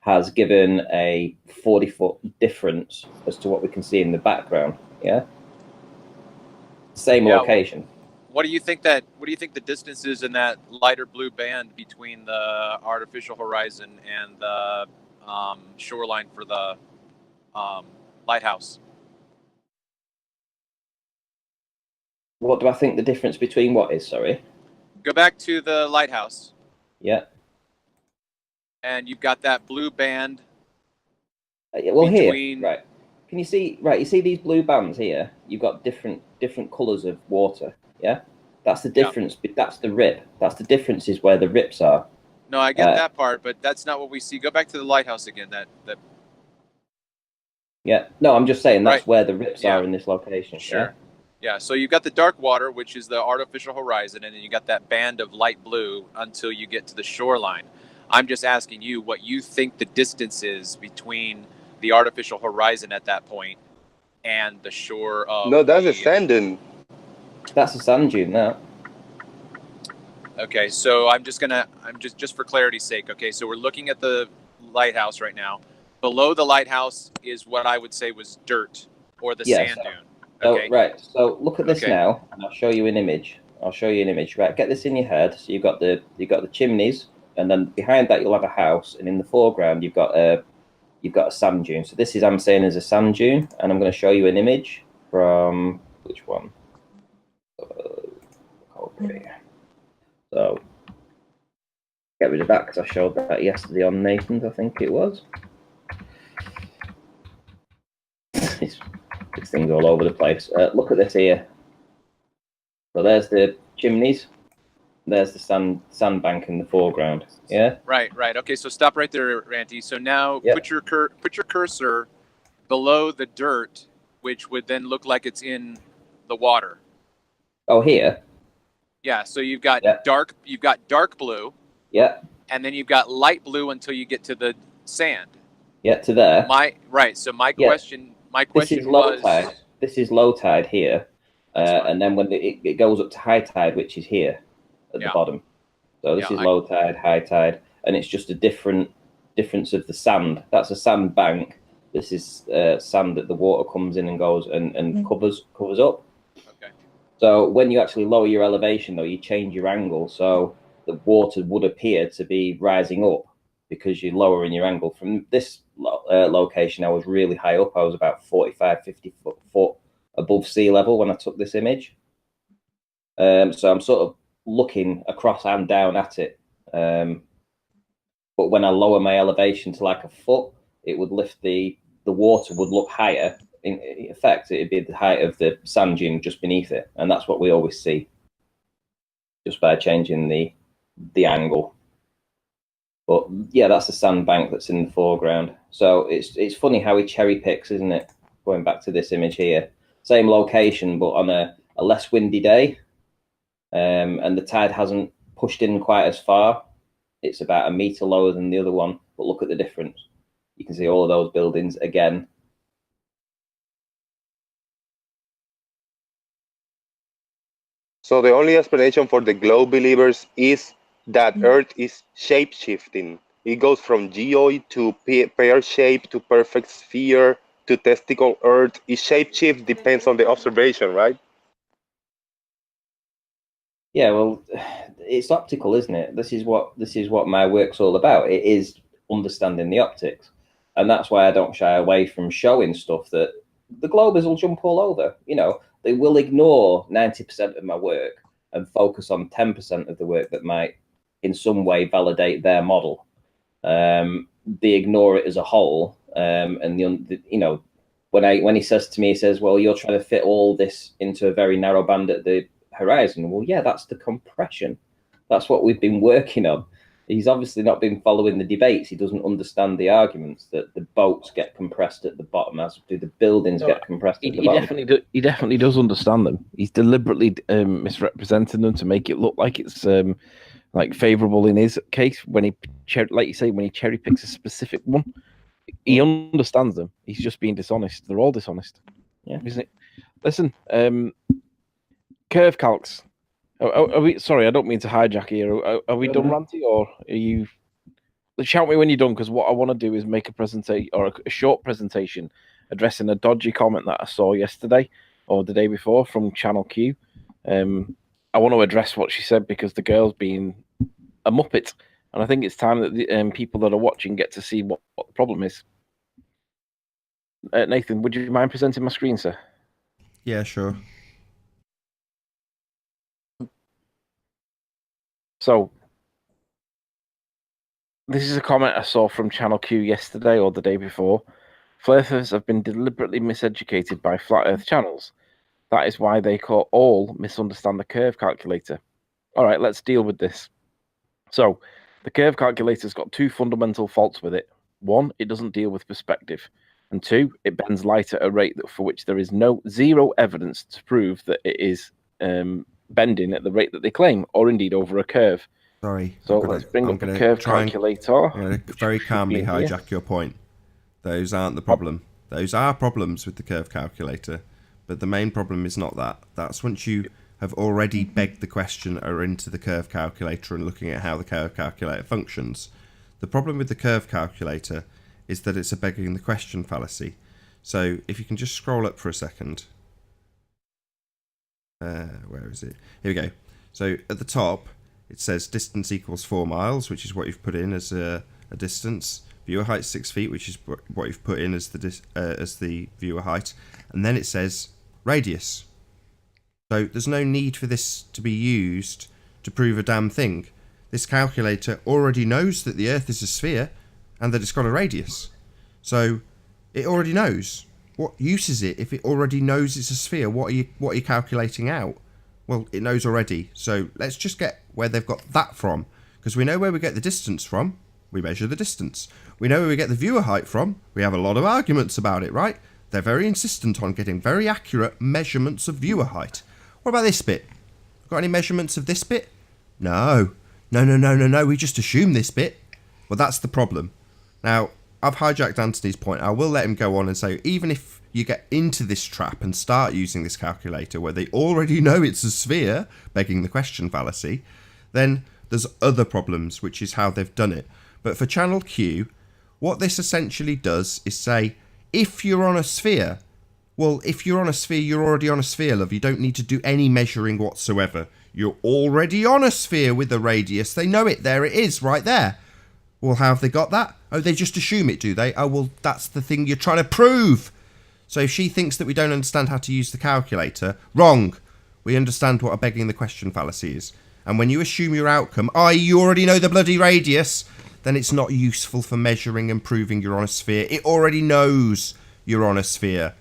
has given a 40-foot difference as to what we can see in the background. Yeah, same location. What do you think the distance is in that lighter blue band between the artificial horizon and the shoreline for the lighthouse? What do I think the difference between what is? Sorry. Go back to the lighthouse. Yeah. And you've got that blue band. Well, here, right? Can you see? Right, you see these blue bands here? You've got different colours of water. Yeah, that's the difference. Yeah. That's the rip. That's the difference is where the rips are. No, I get that part, but that's not what we see. Go back to the lighthouse again. That. Yeah. No, I'm just saying that's where the rips are in this location. Sure. Yeah? Yeah, so you've got the dark water, which is the artificial horizon, and then you got that band of light blue until you get to the shoreline. I'm just asking you what you think the distance is between the artificial horizon at that point and the shore of... No, that's a sand dune. That's a sand dune now. Okay, so I'm just for clarity's sake, okay, so we're looking at the lighthouse right now. Below the lighthouse is what I would say was dirt or the sand dune. Okay. So, right. So look at this now, and I'll show you an image. Right. Get this in your head. So you've got the chimneys, and then behind that you'll have a house, and in the foreground you've got a sand dune. So this is I'm saying is a sand dune, and I'm going to show you an image from which one? Okay. So get rid of that because I showed that yesterday on Nathan's. I think it was. This thing's all over the place. Look at this here. So there's the chimneys. There's the sandbank in the foreground. Yeah. Right. Okay. So stop right there, Ranty. So now put your cursor below the dirt, which would then look like it's in the water. Oh, here. Yeah. So you've got dark. You've got dark blue. Yeah. And then you've got light blue until you get to the sand. Yeah. To there. So my question. My question this is low tide. This is low tide here, and then when it goes up to high tide, which is here at the bottom. So this is low tide, high tide, and it's just a difference of the sand. That's a sand bank, This is sand that the water comes in and goes and covers up. Okay. So when you actually lower your elevation, though, you change your angle. So the water would appear to be rising up because you're lowering your angle. From this location, I was really high up. I was about 45, 50 foot above sea level when I took this image. So I'm sort of looking across and down at it. But when I lower my elevation to like a foot, it would lift the water would look higher. In effect, it'd be the height of the sand dune just beneath it, and that's what we always see, just by changing the angle. But yeah, that's the sandbank that's in the foreground. So it's funny how he cherry picks, isn't it? Going back to this image here, same location, but on a less windy day, and the tide hasn't pushed in quite as far. It's about a meter lower than the other one, but look at the difference. You can see all of those buildings again. So the only explanation for the globe believers is that Earth is shape-shifting. It goes from geoid to pear shape to perfect sphere to testicle Earth. It shape-shift depends on the observation, right? Yeah, well, it's optical, isn't it? This is what my work's all about. It is understanding the optics, and that's why I don't shy away from showing stuff that the Globers will jump all over. You know, they will ignore 90% of my work and focus on 10% of the work that might, in some way, validate their model. They ignore it as a whole, and you know, when he says to me, he says, "Well, you're trying to fit all this into a very narrow band at the horizon." Well, yeah, that's the compression. That's what we've been working on. He's obviously not been following the debates. He doesn't understand the arguments that the boats get compressed at the bottom, as do the buildings get compressed at the bottom. He definitely does understand them. He's deliberately misrepresenting them to make it look like it's like favourable in his case. When he, like you say, when he cherry picks a specific one, he understands them. He's just being dishonest. They're all dishonest. Yeah, isn't it? Listen, curve calcs. Are we? Sorry, I don't mean to hijack here. Are we done, Ranty, or are you? Shout me when you're done, because what I want to do is make a presentation or a short presentation addressing a dodgy comment that I saw yesterday or the day before from Channel Q. I want to address what she said because the girl's being a muppet, and I think it's time that the people that are watching get to see what the problem is. Nathan, would you mind presenting my screen, sir? Yeah, sure. So, this is a comment I saw from Channel Q yesterday or the day before. Flat earthers have been deliberately miseducated by flat earth channels. That is why they all misunderstand the curve calculator. All right, let's deal with this. So, the curve calculator's got two fundamental faults with it. One, it doesn't deal with perspective. And two, it bends light at a rate for which there is zero evidence to prove that it is bending at the rate that they claim, or indeed over a curve. Sorry. So let's bring up the curve calculator. I'm going to very calmly hijack your point. Those aren't the problem. Those are problems with the curve calculator, but the main problem is not that. That's once you have already begged the question or into the curve calculator and looking at how the curve calculator functions. The problem with the curve calculator is that it's a begging the question fallacy. So if you can just scroll up for a second. Where is it? Here we go. So at the top, it says distance equals 4 miles, which is what you've put in as a distance. Viewer height 6 feet, which is what you've put in as the viewer height. And then it says radius. So there's no need for this to be used to prove a damn thing. This calculator already knows that the Earth is a sphere and that it's got a radius. So it already knows. What use is it if it already knows it's a sphere? What are you calculating out? Well, it knows already. So let's just get where they've got that from. Because we know where we get the distance from. We measure the distance. We know where we get the viewer height from. We have a lot of arguments about it, right? They're very insistent on getting very accurate measurements of viewer height. What about this bit? Got any measurements of this bit? No. No. We just assume this bit. Well, that's the problem. Now, I've hijacked Anthony's point. I will let him go on and say, even if you get into this trap and start using this calculator where they already know it's a sphere, begging the question fallacy, then there's other problems, which is how they've done it. But for Channel Q, what this essentially does is say, if you're on a sphere, well, if you're on a sphere, you're already on a sphere, love. You don't need to do any measuring whatsoever. You're already on a sphere with a radius. They know it. There it is, right there. Well, how have they got that? Oh, they just assume it, do they? Oh, well, that's the thing you're trying to prove. So if she thinks that we don't understand how to use the calculator, wrong. We understand what a begging the question fallacy is. And when you assume your outcome, i.e. you already know the bloody radius, then it's not useful for measuring and proving you're on a sphere. It already knows you're on a sphere.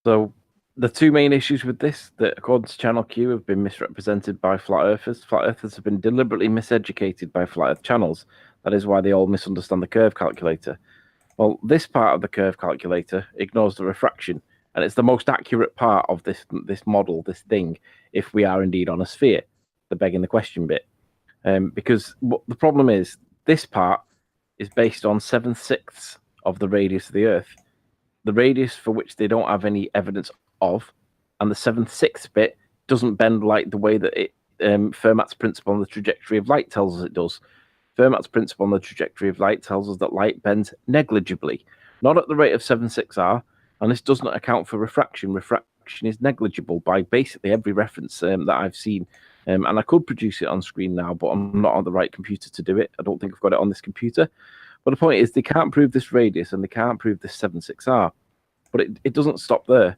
So the two main issues with this, that according to Channel Q, have been misrepresented by flat earthers. Flat earthers have been deliberately miseducated by flat earth channels. That is why they all misunderstand the curve calculator. Well, this part of the curve calculator ignores the refraction, and it's the most accurate part of this model, this thing, if we are indeed on a sphere, the begging the question bit. Because what the problem is, this part is based on 7/6 of the radius of the Earth. The radius for which they don't have any evidence of, and the 7/6 bit doesn't bend like the way that it Fermat's principle on the trajectory of light tells us it does. Fermat's principle on the trajectory of light tells us that light bends negligibly, not at the rate of 7/6r, and this does not account for refraction. Refraction is negligible by basically every reference that I've seen, and I could produce it on screen now, but I'm not on the right computer to do it. I don't think I've got it on this computer. But the point is, they can't prove this radius and they can't prove this 7/6r. But it doesn't stop there.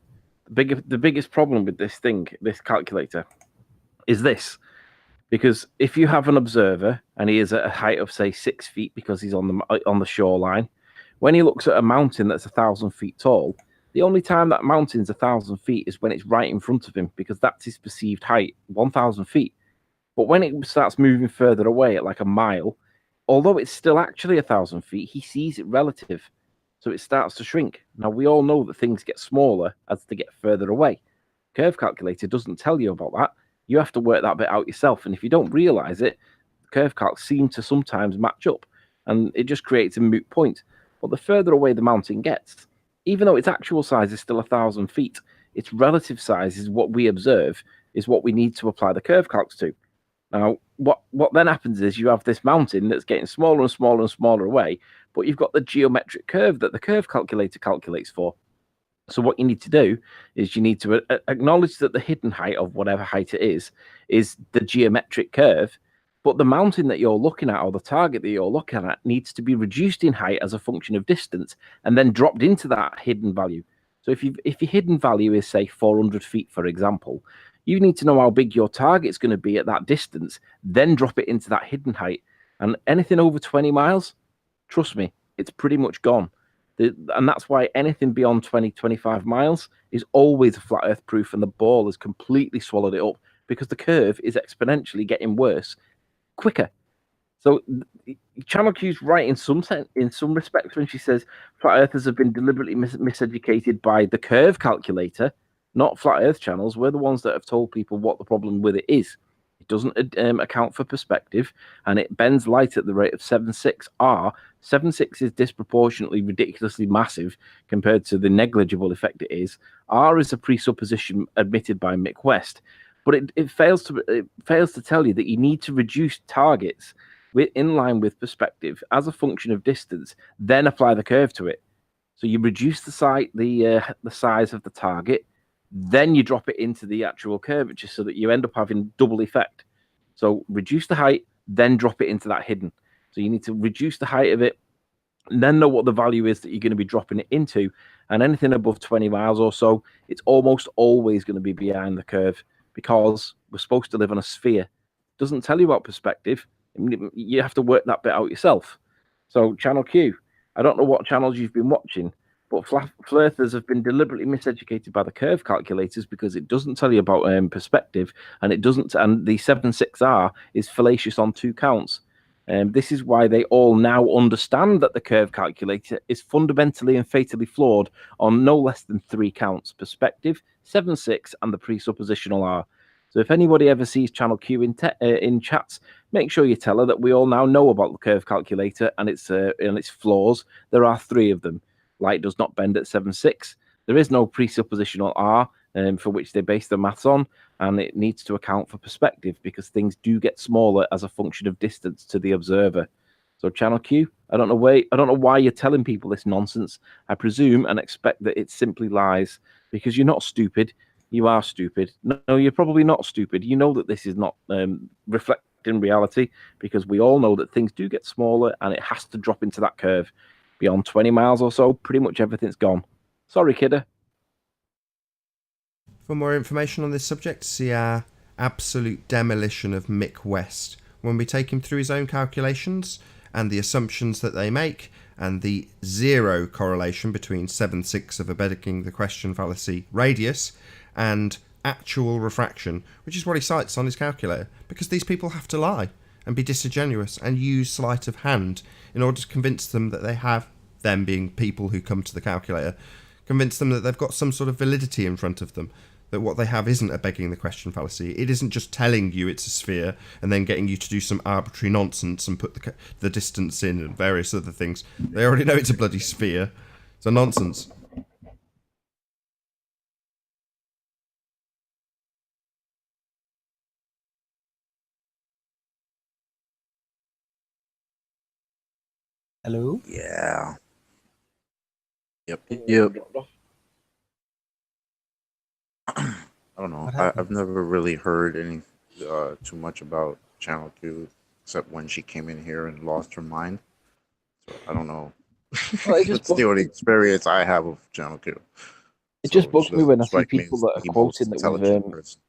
The biggest problem with this thing, this calculator, is this. Because if you have an observer and he is at a height of, say, 6 feet because he's on the shoreline, when he looks at a mountain that's 1,000 feet tall, the only time that mountain's 1,000 feet is when it's right in front of him, because that's his perceived height, 1,000 feet. But when it starts moving further away at like a mile, although it's still actually 1,000 feet, he sees it relative. So it starts to shrink. Now, we all know that things get smaller as they get further away. Curve calculator doesn't tell you about that. You have to work that bit out yourself. And if you don't realize it, curve calcs seem to sometimes match up, and it just creates a moot point. But the further away the mountain gets, even though its actual size is still 1,000 feet, its relative size is what we observe, is what we need to apply the curve calcs to. Now, what then happens is you have this mountain that's getting smaller and smaller and smaller away, but you've got the geometric curve that the curve calculator calculates for. So what you need to do is you need to acknowledge that the hidden height of whatever height it is the geometric curve, but the mountain that you're looking at, or the target that you're looking at, needs to be reduced in height as a function of distance and then dropped into that hidden value. So if your hidden value is, say, 400 feet, for example, you need to know how big your target's going to be at that distance, then drop it into that hidden height. And anything over 20 miles, trust me, it's pretty much gone. And that's why anything beyond 20, 25 miles is always a flat earth proof, and the ball has completely swallowed it up because the curve is exponentially getting worse quicker. So Channel Q's right in some respects when she says flat earthers have been deliberately miseducated by the curve calculator, not flat earth channels. We're the ones that have told people what the problem with it is. It doesn't account for perspective, and it bends light at the rate of 7/6r. 7/6 is disproportionately, ridiculously massive compared to the negligible effect it is. R is a presupposition admitted by Mick West, but it fails to tell you that you need to reduce targets in line with perspective as a function of distance, then apply the curve to it. So you reduce the size of the target, then you drop it into the actual curvature so that you end up having double effect. So reduce the height, then drop it into that hidden. So you need to reduce the height of it, and then know what the value is that you're going to be dropping it into. And anything above 20 miles or so, it's almost always going to be behind the curve, because we're supposed to live on a sphere. It doesn't tell you about perspective. You have to work that bit out yourself. So Channel Q, I don't know what channels you've been watching, but flirters have been deliberately miseducated by the curve calculators because it doesn't tell you about perspective, and it doesn't. And the 7/6r is fallacious on 2 counts. This is why they all now understand that the curve calculator is fundamentally and fatally flawed on no less than 3 counts: perspective, 7/6, and the presuppositional r. So if anybody ever sees Channel Q in chats, make sure you tell her that we all now know about the curve calculator and its flaws. There are 3 of them. Light does not bend at 7/6. There is no presuppositional r for which they base their maths on, and it needs to account for perspective because things do get smaller as a function of distance to the observer. So Channel Q, I don't know why you're telling people this nonsense. I presume and expect that it simply lies because you're not stupid. You are stupid. No, you're probably not stupid. You know that this is not reflecting reality because we all know that things do get smaller and it has to drop into that curve. Beyond 20 miles or so, pretty much everything's gone. Sorry, kidder. For more information on this subject, see our absolute demolition of Mick West when we take him through his own calculations and the assumptions that they make and the zero correlation between 7/6 of a begging the question fallacy radius and actual refraction, which is what he cites on his calculator, because these people have to lie and be disingenuous and use sleight of hand in order to convince them that they have, them being people who come to the calculator, convince them that they've got some sort of validity in front of them, that what they have isn't a begging the question fallacy. It isn't just telling you it's a sphere and then getting you to do some arbitrary nonsense and put the distance in and various other things. They already know it's a bloody sphere. It's a nonsense. Hello? Yeah. Yep. I don't know. What happened? I've never really heard any too much about Channel Q except when she came in here and lost her mind. So I don't know. Well, That's the only experience I have of Channel Q. It just bugs me when I see strike me people as that are the most quoting that intelligent we've. person.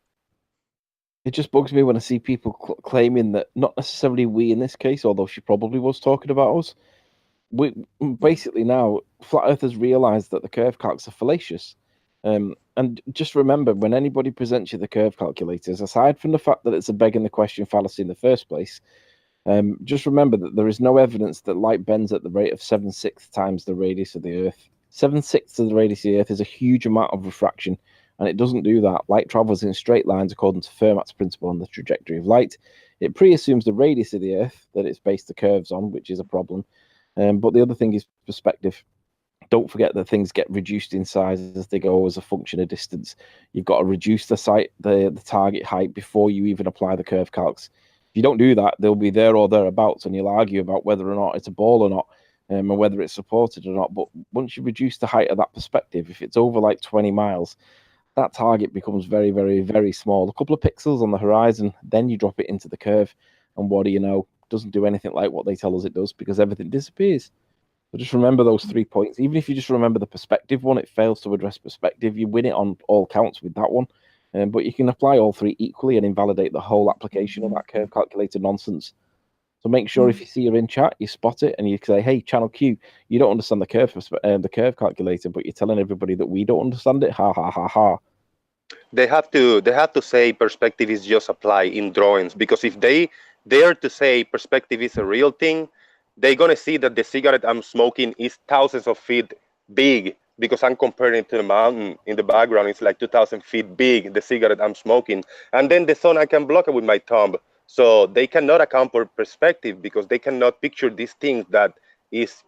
It just bugs me when I see people claiming that, not necessarily we in this case, although she probably was talking about us. We basically now flat earthers realised that the curve calcs are fallacious. And just remember, when anybody presents you the curve calculators, aside from the fact that it's a begging the question fallacy in the first place, just remember that there is no evidence that light bends at the rate of 7/6 times the radius of the Earth. 7/6 of the radius of the Earth is a huge amount of refraction, and it doesn't do that. Light travels in straight lines according to Fermat's principle on the trajectory of light. It pre-assumes the radius of the Earth that it's based the curves on, which is a problem. But the other thing is perspective. Don't forget that things get reduced in size as they go as a function of distance. You've got to reduce the target height before you even apply the curve calcs. If you don't do that, they'll be there or thereabouts, and you'll argue about whether or not it's a ball or not, and whether it's supported or not. But once you reduce the height of that perspective, if it's over like 20 miles, that target becomes very, very, very small. A couple of pixels on the horizon, then you drop it into the curve, and what do you know? It doesn't do anything like what they tell us it does because everything disappears. So just remember those 3 points. Even if you just remember the perspective one, it fails to address perspective. You win it on all counts with that one. But you can apply all three equally and invalidate the whole application of that curve calculator nonsense. So make sure if you see her in chat, you spot it and you say, "Hey, Channel Q, you don't understand the curve calculator, but you're telling everybody that we don't understand it." Ha ha ha ha. They have to say perspective is just apply in drawings, because if they dare to say perspective is a real thing, they're gonna see that the cigarette I'm smoking is thousands of feet big, because I'm comparing it to the mountain in the background. It's like 2,000 feet big, the cigarette I'm smoking, and then the sun, I can block it with my thumb. So they cannot account for perspective because they cannot picture these things that is,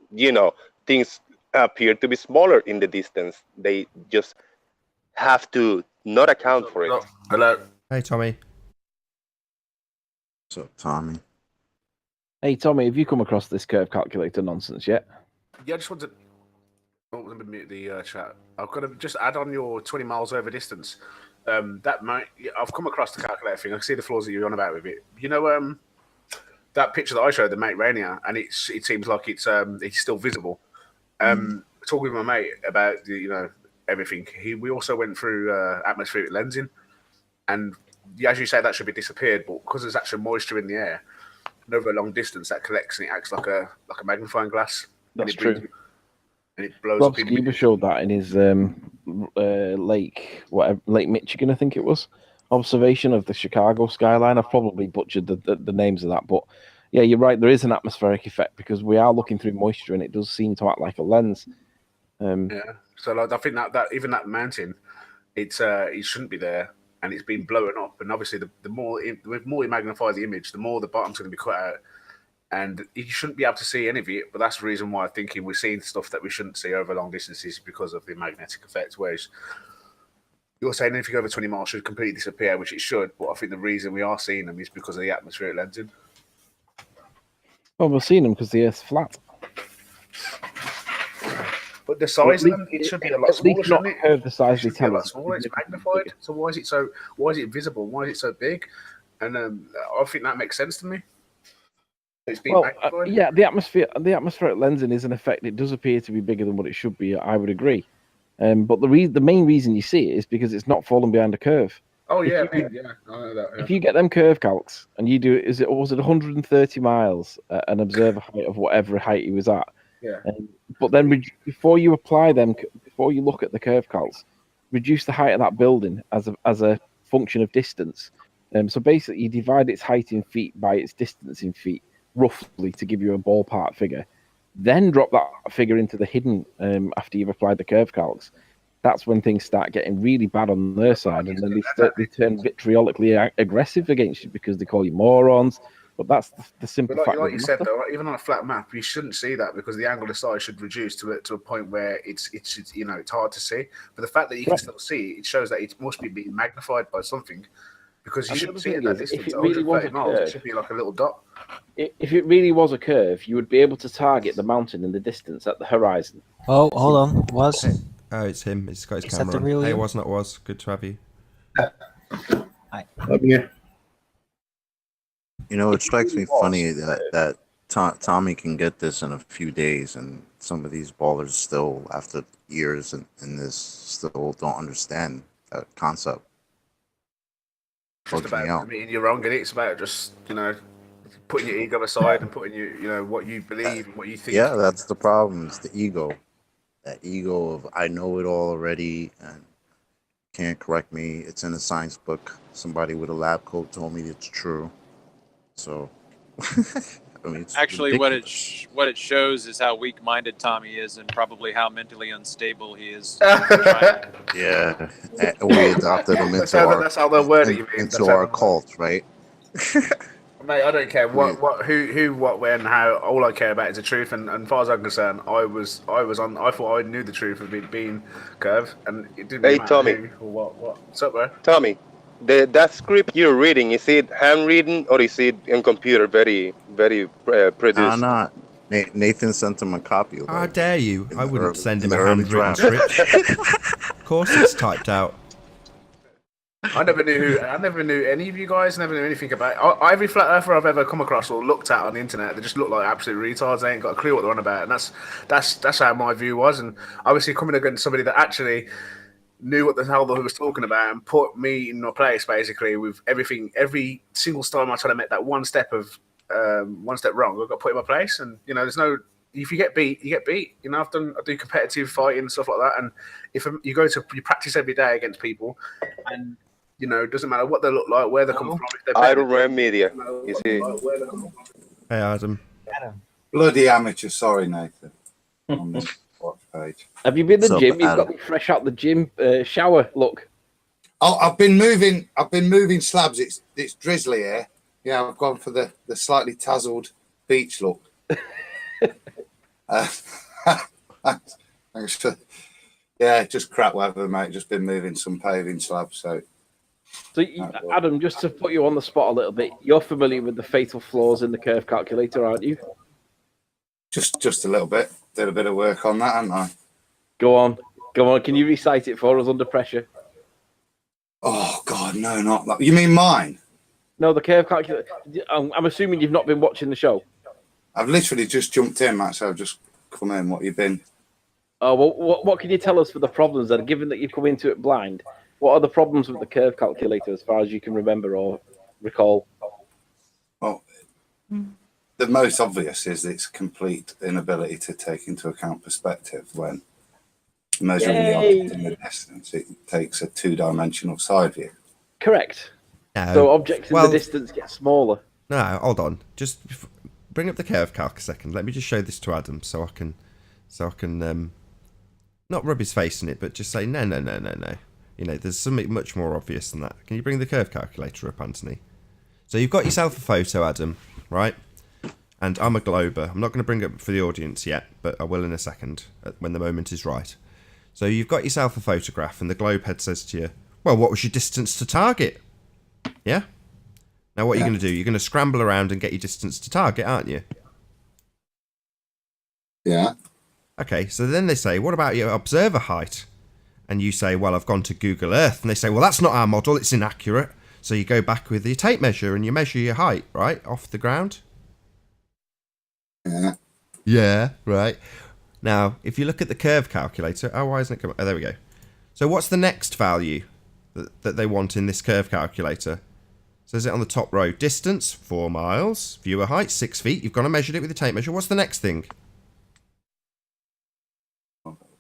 things appear to be smaller in the distance. They just have to not account for it. Hello. Hey, Tommy. What's up, Tommy? Hey, Tommy, have you come across this curve calculator nonsense yet? Yeah, I just wanted. Oh, let me mute the chat. I've got to just add on your 20 miles over distance. That might. I've come across the calculator thing. I can see the flaws that you're on about with it. That picture that I showed, the mate Rainier, and it seems like it's still visible. Talking with my mate about everything. We also went through atmospheric lensing, and as you say, that should be disappeared. But because there's actually moisture in the air, and over a long distance, that collects and it acts like a magnifying glass. That's true. And it blows Rob up. Skiba showed that in his Lake Michigan, I think it was, observation of the Chicago skyline. I've probably butchered the names of that, but yeah, you're right. There is an atmospheric effect because we are looking through moisture, and it does seem to act like a lens. Yeah. So I think that even that mountain, it shouldn't be there, and it's been blown up. And obviously, the more you magnify the image, the more the bottom's going to be cut out. And you shouldn't be able to see any of it, but that's the reason why I'm thinking we're seeing stuff that we shouldn't see over long distances because of the magnetic effect. Whereas you're saying anything over 20 miles should completely disappear, which it should, but I think the reason we are seeing them is because of the atmospheric lensing. Well, we've seen them because the Earth's flat. But the size of them, it should be a lot At smaller, least not shouldn't it? curve the size It they should be a tell lot us. smaller. It's magnified. So why is it so? Why is it visible? Why is it so big? And I think that makes sense to me. It's being magnified. Yeah, the atmospheric lensing is an effect. It does appear to be bigger than what it should be. I would agree. But the main reason you see it is because it's not falling behind a curve. Oh yeah, I know that. Yeah. If you get them curve calcs and you do it, was it 130 miles at an observer height of whatever height he was at? Yeah. But then before you apply them, before you look at the curve calcs, reduce the height of that building as a function of distance. So basically, you divide its height in feet by its distance in feet, roughly, to give you a ballpark figure. Then drop that figure into the hidden after you've applied the curve calcs. That's when things start getting really bad on their side, and then they turn vitriolically aggressive against you because they call you morons. But that's the simple fact. Like you said, though, even on a flat map, you shouldn't see that because the angle of sight should reduce to a point where it's hard to see. But the fact that you can still see it shows that it must be being magnified by something, because you shouldn't see it at that distance. If it really was a miles, curve, it should be like a little dot. If it really was a curve, you would be able to target the mountain in the distance at the horizon. Oh, hold on. Was Oh, it's him. He's got his Is that camera the on. real Hey, you? was not was. Good to have you. Hi. You know, it strikes me funny that Tommy can get this in a few days, and some of these ballers still, after years in this, still don't understand that concept. Just about admitting you're wrong, and it's about just putting your ego aside and putting what you believe and what you think. Yeah, that's the problem. It's the ego. That ego of I know it all already and can't correct me. It's in a science book. Somebody with a lab coat told me it's true. So, I mean, it's Actually, ridiculous. what it shows is how weak-minded Tommy is, and probably how mentally unstable he is. Yeah, we adopted him into that's how they word it. You mean into our cult, right? Mate, I don't care what, who, what, when, how. All I care about is the truth. And as far as I'm concerned, I thought I knew the truth of it being curved, and it didn't matter Tommy. who or what. What's up, bro? Tommy, that script you're reading, is it handwritten or is it in computer? Very, very produced. Nah. Nathan sent him a copy. How dare you? I wouldn't send him in a the early handwritten draft. script. Of course it's typed out. I never knew any of you guys. Never knew anything about every flat earther I've ever come across or looked at on the internet. They just look like absolute retards. They ain't got a clue what they're on about, and that's how my view was. And obviously, coming against somebody that actually knew what the hell they was talking about and put me in my place, basically, with everything. Every single time I tried to make that one step wrong, I got put in my place. And there's no. If you get beat, you get beat. I do competitive fighting and stuff like that. And if you practice every day against people, and it doesn't matter what they look like, where they come from. If they're Iron Ram Media. You see. Hey, Adam. Bloody amateur. Sorry, Nathan. On this watch page. Have you been to the What's gym? up, You've Adam? got me fresh out the gym shower look. Oh, I've been moving slabs. It's drizzly here. Yeah, I've gone for the slightly tazzled beach look. Thanks for, just crap weather, mate. Just been moving some paving slabs. So Adam, just to put you on the spot a little bit, you're familiar with the fatal flaws in the curve calculator, aren't you? just a little bit. Did a bit of work on that, hadn't I? Go on. Can you recite it for us under pressure? Oh God, no, not that. You mean mine? No, the curve calculator. I'm assuming you've not been watching the show. I've literally just jumped in, Matt. So I've just come in. What you been? Oh, well, what can you tell us for the problems then? Given that you've come into it blind, what are the problems with the curve calculator as far as you can remember or recall? Well, the most obvious is its complete inability to take into account perspective when measuring the object in the distance. It takes a two-dimensional side view. Correct. No. So objects in the distance get smaller. No, hold on. Just bring up the curve calc a second. Let me just show this to Adam so I can not rub his face in it, but just say no. There's something much more obvious than that. Can you bring the curve calculator up, Anthony? So you've got yourself a photo, Adam, right? And I'm a glober. I'm not going to bring it up for the audience yet, but I will in a second when the moment is right. So you've got yourself a photograph, and the globe head says to you, well, what was your distance to target? Yeah? Now what are you going to do? You're going to scramble around and get your distance to target, aren't you? Yeah. Okay, so then they say, what about your observer height? And you say, well, I've gone to Google Earth. And they say, well, that's not our model, it's inaccurate. So you go back with your tape measure and you measure your height, right, off the ground. Yeah. Yeah, right. Now, if you look at the curve calculator, why isn't it coming? Oh, there we go. So what's the next value that they want in this curve calculator? So is it on the top row? Distance, 4 miles. Viewer height, 6 feet. You've gone and measured it with the tape measure. What's the next thing?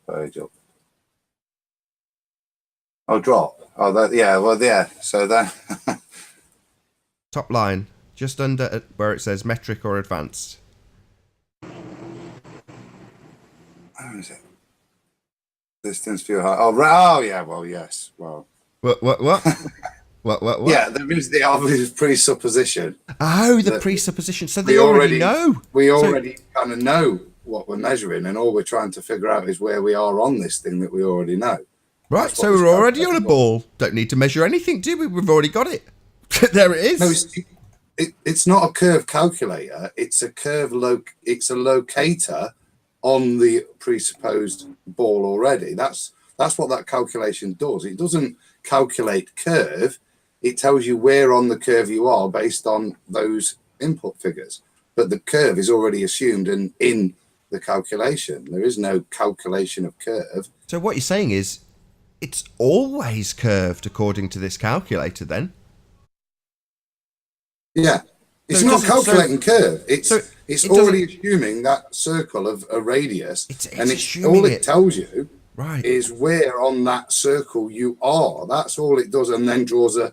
Page up. Oh, drop. Oh, that. Yeah. Well, yeah. So that. Top line, just under where it says metric or advanced. Where is it? Distance, view height. Oh, right. Oh, yeah. Well, yes. Well. What? What? Yeah, there is the obvious presupposition. Oh, the presupposition. So they already know. We already kind of know what we're measuring, and all we're trying to figure out is where we are on this thing that we already know. Right, so we're already on a ball. Don't need to measure anything, do we? We've already got it. There it is. No, it's not a curve calculator. It's a curve. It's a locator on the presupposed ball already. That's what that calculation does. It doesn't calculate curve. It tells you where on the curve you are based on those input figures. But the curve is already assumed and in the calculation. There is no calculation of curve. So what you're saying is it's always curved according to this calculator then? Yeah. It's not calculating curve. It's already assuming that circle of a radius. And all it tells you is where on that circle you are. That's all it does, and then draws a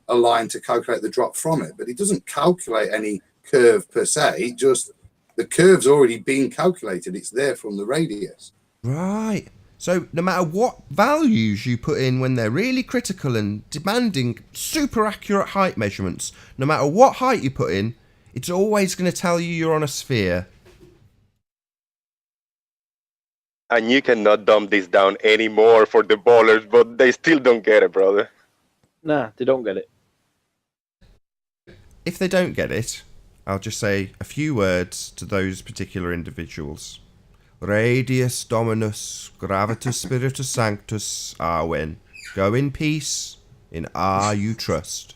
line to calculate the drop from it. But it doesn't calculate any curve per se. Just the curve's already been calculated. It's there from the radius. Right. So no matter what values you put in when they're really critical and demanding super accurate height measurements, no matter what height you put in, it's always going to tell you you're on a sphere. And you cannot dumb this down anymore for the ballers, but they still don't get it, brother. Nah, they don't get it. If they don't get it, I'll just say a few words to those particular individuals. Radius Dominus Gravitas Spiritus Sanctus Arwen. Go in peace, in R you trust.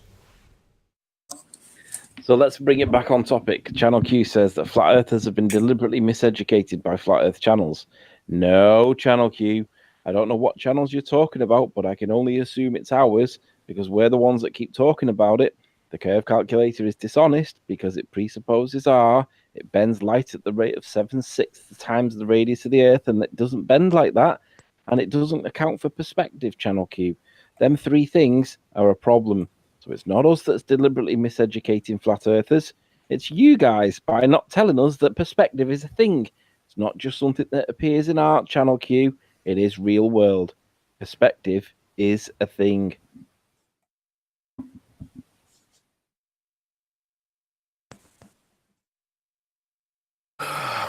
So let's bring it back on topic. Channel Q says that flat earthers have been deliberately miseducated by flat earth channels. No, Channel Q. I don't know what channels you're talking about, but I can only assume it's ours because we're the ones that keep talking about it. The curve calculator is dishonest because it presupposes R. It bends light at the rate of 7/6 times the radius of the Earth, and it doesn't bend like that. And it doesn't account for perspective, Channel Q. Them three things are a problem. So it's not us that's deliberately miseducating flat earthers. It's you guys by not telling us that perspective is a thing. It's not just something that appears in art, Channel Q. It is real world. Perspective is a thing.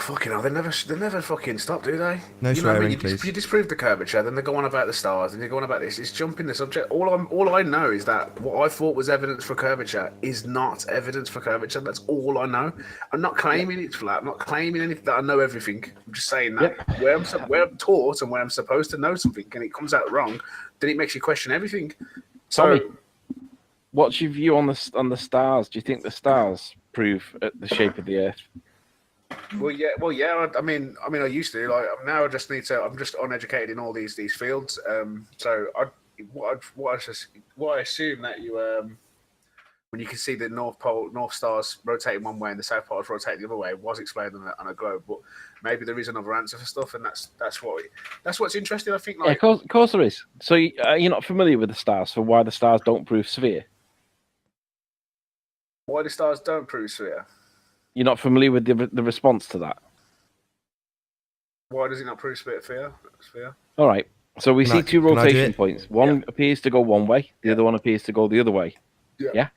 Fucking hell, they never fucking stop, do they? No swearing, please. You disprove the curvature, then they go on about the stars, and they go on about this. It's jumping the subject. All I know is that what I thought was evidence for curvature is not evidence for curvature. That's all I know. I'm not claiming it's flat. I'm not claiming anything that I know everything. I'm just saying that where I'm taught and where I'm supposed to know something, and it comes out wrong, then it makes you question everything. So, Tommy, what's your view on the stars? Do you think the stars prove the shape of the Earth? Well, yeah. I mean, I used to. Like now, I just need to. I'm just uneducated in all these fields. So what I assume that you when you can see the North Stars rotating one way and the South Pole rotating the other way, was explained on a globe. But maybe there is another answer for stuff, and that's what's interesting. I think. Like, yeah, of course there is. So you're not familiar with the stars, so why the stars don't prove sphere? Why the stars don't prove sphere? You're not familiar with the response to that? Why does it not prove sphere? All right. So we see two rotation points. One appears to go one way. The other one appears to go the other way. Yeah.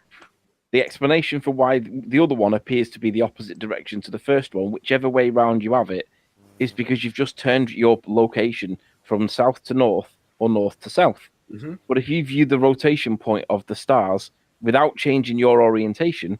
The explanation for why the other one appears to be the opposite direction to the first one, whichever way round you have it, is because you've just turned your location from south to north or north to south. Mm-hmm. But if you view the rotation point of the stars without changing your orientation,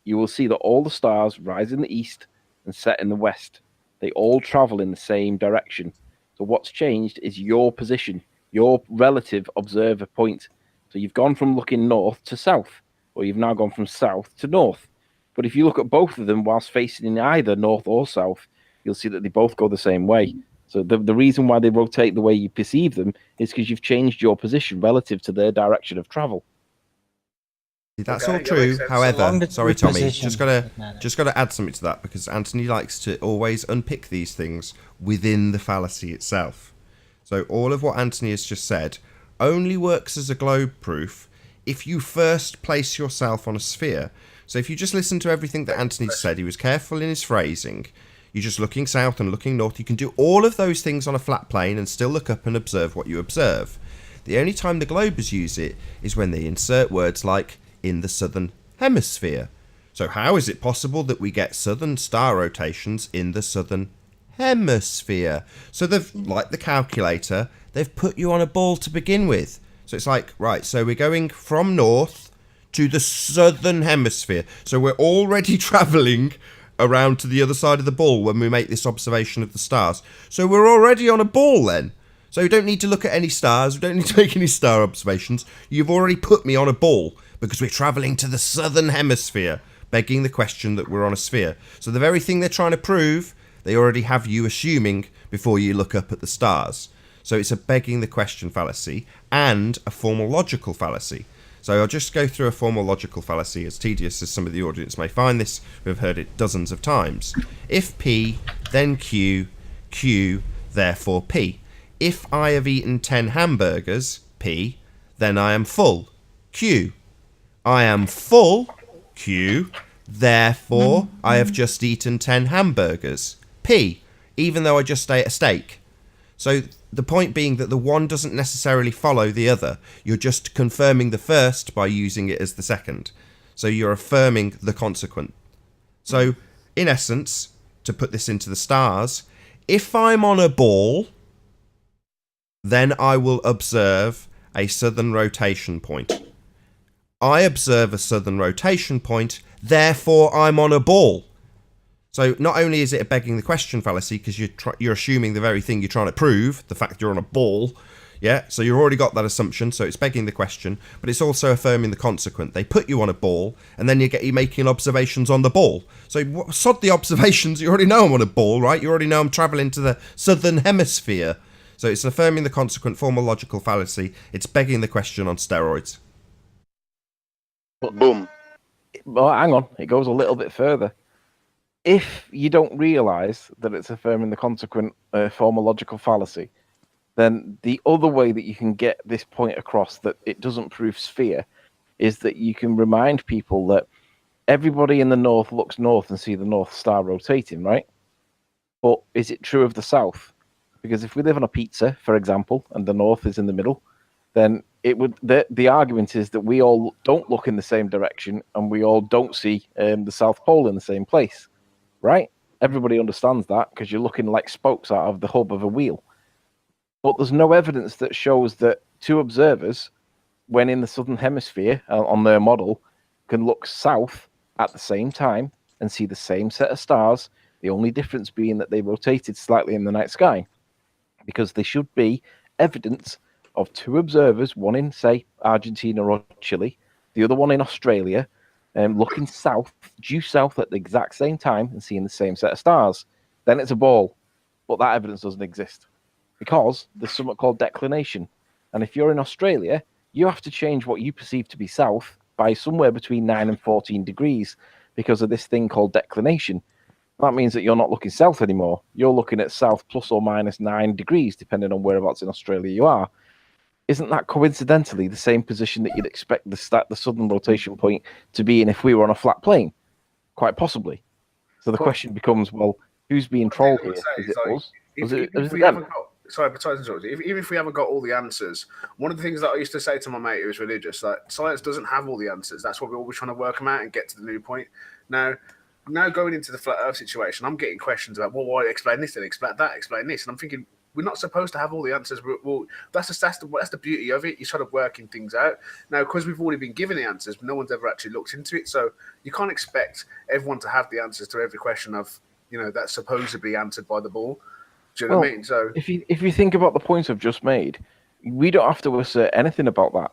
you will see that all the stars rise in the east and set in the west. They all travel in the same direction. So what's changed is your position, your relative observer point. So you've gone from looking north to south, or you've now gone from south to north. But if you look at both of them whilst facing in either north or south, you'll see that they both go the same way. So the reason why they rotate the way you perceive them is because you've changed your position relative to their direction of travel. That's Okay, all true. sense. However, sorry, Tommy, position, just gotta add something to that, because Anthony likes to always unpick these things within the fallacy itself. So all of what Anthony has just said only works as a globe proof if you first place yourself on a sphere. So if you just listen to everything that Anthony said, he was careful in his phrasing. You're just looking south and looking north. You can do all of those things on a flat plane and still look up and observe what you observe. The only time the globers use it is when they insert words like in the southern hemisphere. So how is it possible that we get southern star rotations in the southern hemisphere? So they've, like the calculator, they've put you on a ball to begin with. So it's like, right, so we're going from north to the southern hemisphere. So we're already travelling around to the other side of the ball when we make this observation of the stars. So we're already on a ball then. So we don't need to look at any stars. We don't need to make any star observations. You've already put me on a ball because we're travelling to the southern hemisphere, begging the question that we're on a sphere. So the very thing they're trying to prove, they already have you assuming before you look up at the stars. So it's a begging the question fallacy and a formal logical fallacy. So I'll just go through a formal logical fallacy, as tedious as some of the audience may find this. We've heard it dozens of times. If P, then Q, Q, therefore P. If I have eaten 10 hamburgers, P, then I am full, Q. I am full, Q, therefore I have just eaten 10 hamburgers, P, even though I just ate a steak. So the point being that the one doesn't necessarily follow the other. You're just confirming the first by using it as the second. So you're affirming the consequent. So in essence, to put this into the stars, if I'm on a ball, then I will observe a southern rotation point. I observe a southern rotation point, therefore I'm on a ball. So not only is it a begging the question fallacy, because you're assuming the very thing you're trying to prove, the fact you're on a ball, yeah, so you've already got that assumption, so it's begging the question, but it's also affirming the consequent. They put you on a ball, and then you're making observations on the ball. So sod the observations, you already know I'm on a ball, right? You already know I'm travelling to the southern hemisphere. So it's affirming the consequent, formal logical fallacy. It's begging the question on steroids. Boom. Well, hang on, it goes a little bit further. If you don't realise that it's affirming the consequent formal logical fallacy, then the other way that you can get this point across that it doesn't prove sphere is that you can remind people that everybody in the north looks north and see the North Star rotating, right? But is it true of the south? Because if we live on a pizza, for example, and the north is in the middle, then it would the argument is that we all don't look in the same direction and we all don't see the South Pole in the same place, right? Everybody understands that because you're looking like spokes out of the hub of a wheel. But there's no evidence that shows that two observers, when in the southern hemisphere on their model, can look south at the same time and see the same set of stars, the only difference being that they rotated slightly in the night sky. Because there should be evidence of two observers, one in, say, Argentina or Chile, the other one in Australia, looking south, due south at the exact same time and seeing the same set of stars. Then it's a ball. But that evidence doesn't exist because there's something called declination. And if you're in Australia, you have to change what you perceive to be south by somewhere between 9 and 14 degrees because of this thing called declination. That means that you're not looking south anymore. You're looking at south plus or minus 9 degrees, depending on whereabouts in Australia you are. Isn't that coincidentally the same position that you'd expect the southern rotation point to be in if we were on a flat plane? Quite possibly. So the question becomes, well, who's being trolled here? Is it us? If we haven't got all the answers, one of the things that I used to say to my mate who was religious, like, science doesn't have all the answers. That's why we're always trying to work them out and get to the new point. Now going into the flat Earth situation, I'm getting questions about, well, why explain this and explain that, explain this, and I'm thinking we're not supposed to have all the answers. Well, that's the beauty of it. You sort of working things out now because we've already been given the answers. No one's ever actually looked into it, so you can't expect everyone to have the answers to every question of that's supposedly answered by the ball. Do you know what I mean? So if you think about the points I've just made, we don't have to assert anything about that.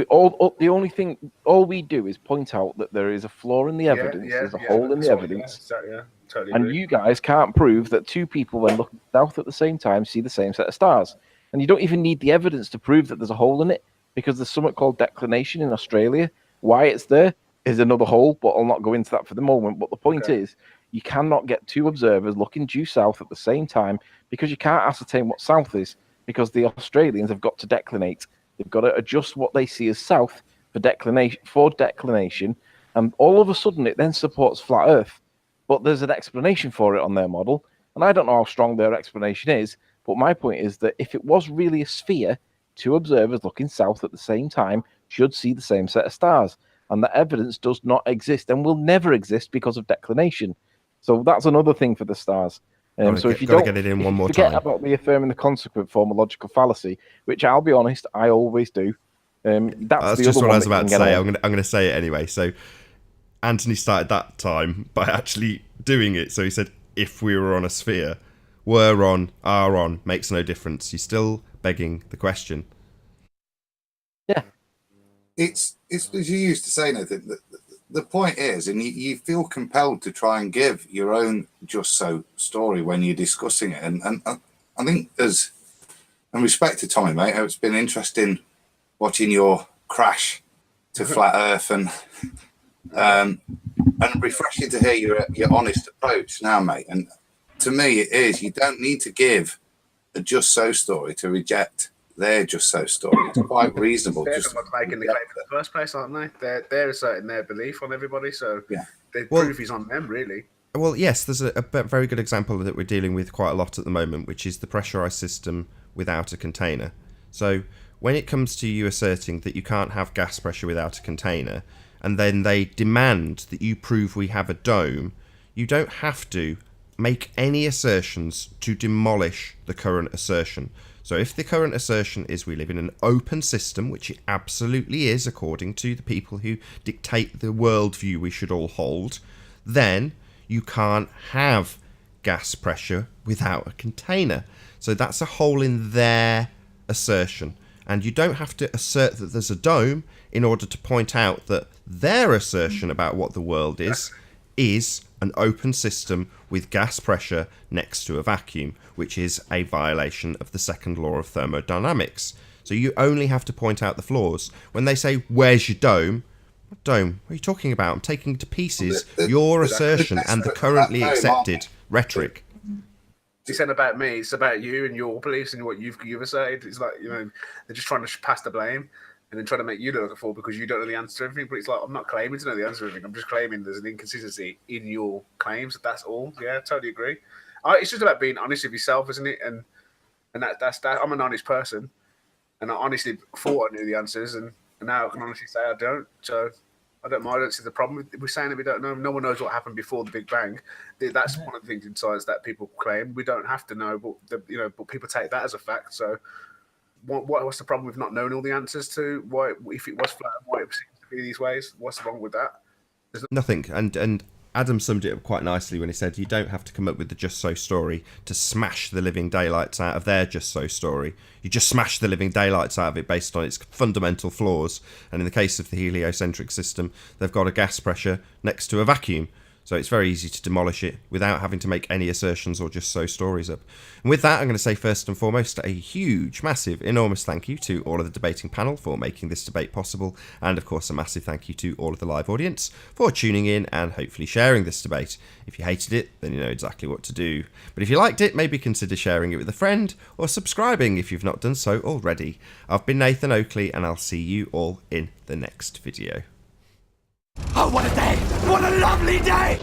All we do is point out that there is a flaw in the evidence. There's a hole in the evidence. Totally and agree. you guys can't prove that two people, when looking south at the same time, see the same set of stars. And you don't even need the evidence to prove that there's a hole in it, because there's something called declination in Australia. Why it's there is another hole, but I'll not go into that for the moment. But the point is, you cannot get two observers looking due south at the same time, because you can't ascertain what south is, because the Australians have got to declinate. They've got to adjust what they see as south for declination, and all of a sudden it then supports flat Earth. But there's an explanation for it on their model, and I don't know how strong their explanation is, but my point is that if it was really a sphere, two observers looking south at the same time should see the same set of stars, and the evidence does not exist and will never exist because of declination. So that's another thing for the stars. So if you don't get it in one more time, forget about the affirming the consequent form of logical fallacy, which I'll be honest, I always do. That's just what I was about to say. I'm going to say it anyway. So Anthony started that time by actually doing it. So he said, if we were on a sphere, were on, are on, makes no difference. He's still begging the question. Yeah. It's as you used to say, Nathan, the point is, and you feel compelled to try and give your own just so story when you're discussing it. And I think in respect to Tommy, mate, it's been interesting watching your crash to flat Earth and refreshing to hear your honest approach now, mate. And to me, it is, you don't need to give a just so story to reject their just so story. It's quite reasonable. They're the ones making the claim in the first place, aren't they? They're asserting their belief on everybody, so the proof is on them, really. Well, yes, there's a very good example that we're dealing with quite a lot at the moment, which is the pressurized system without a container. So when it comes to you asserting that you can't have gas pressure without a container, and then they demand that you prove we have a dome, you don't have to make any assertions to demolish the current assertion. So if the current assertion is we live in an open system, which it absolutely is according to the people who dictate the worldview we should all hold, then you can't have gas pressure without a container. So that's a hole in their assertion. And you don't have to assert that there's a dome in order to point out that their assertion about what the world is an open system with gas pressure next to a vacuum, which is a violation of the second law of thermodynamics. So you only have to point out the flaws. When they say, where's your dome? What dome? What are you talking about? I'm taking to pieces your assertion and the currently accepted rhetoric. It's not about me, it's about you and your beliefs and what you've asserted. It's like, they're just trying to pass the blame and then trying to make you look a fool because you don't know the answer to everything. But it's like, I'm not claiming to know the answer to everything. I'm just claiming there's an inconsistency in your claims. That's all. Yeah, I totally agree. It's just about being honest with yourself, isn't it? And that's that. I'm an honest person, and I honestly thought I knew the answers, and now I can honestly say I don't. So I don't mind. I don't see the problem. We're saying that we don't know. No one knows what happened before the Big Bang. That's one of the things in science that people claim. We don't have to know, but but people take that as a fact. So what's the problem with not knowing all the answers to why, if it was flat, why it seems to be these ways? What's wrong with that? Nothing. And Adam summed it up quite nicely when he said you don't have to come up with the just so story to smash the living daylights out of their just so story. You just smash the living daylights out of it based on its fundamental flaws. And in the case of the heliocentric system, they've got a gas pressure next to a vacuum. So it's very easy to demolish it without having to make any assertions or just so stories up. And with that, I'm going to say first and foremost a huge, massive, enormous thank you to all of the debating panel for making this debate possible. And of course, a massive thank you to all of the live audience for tuning in and hopefully sharing this debate. If you hated it, then you know exactly what to do. But if you liked it, maybe consider sharing it with a friend or subscribing if you've not done so already. I've been Nathan Oakley and I'll see you all in the next video. Oh, what a day! What a lovely day!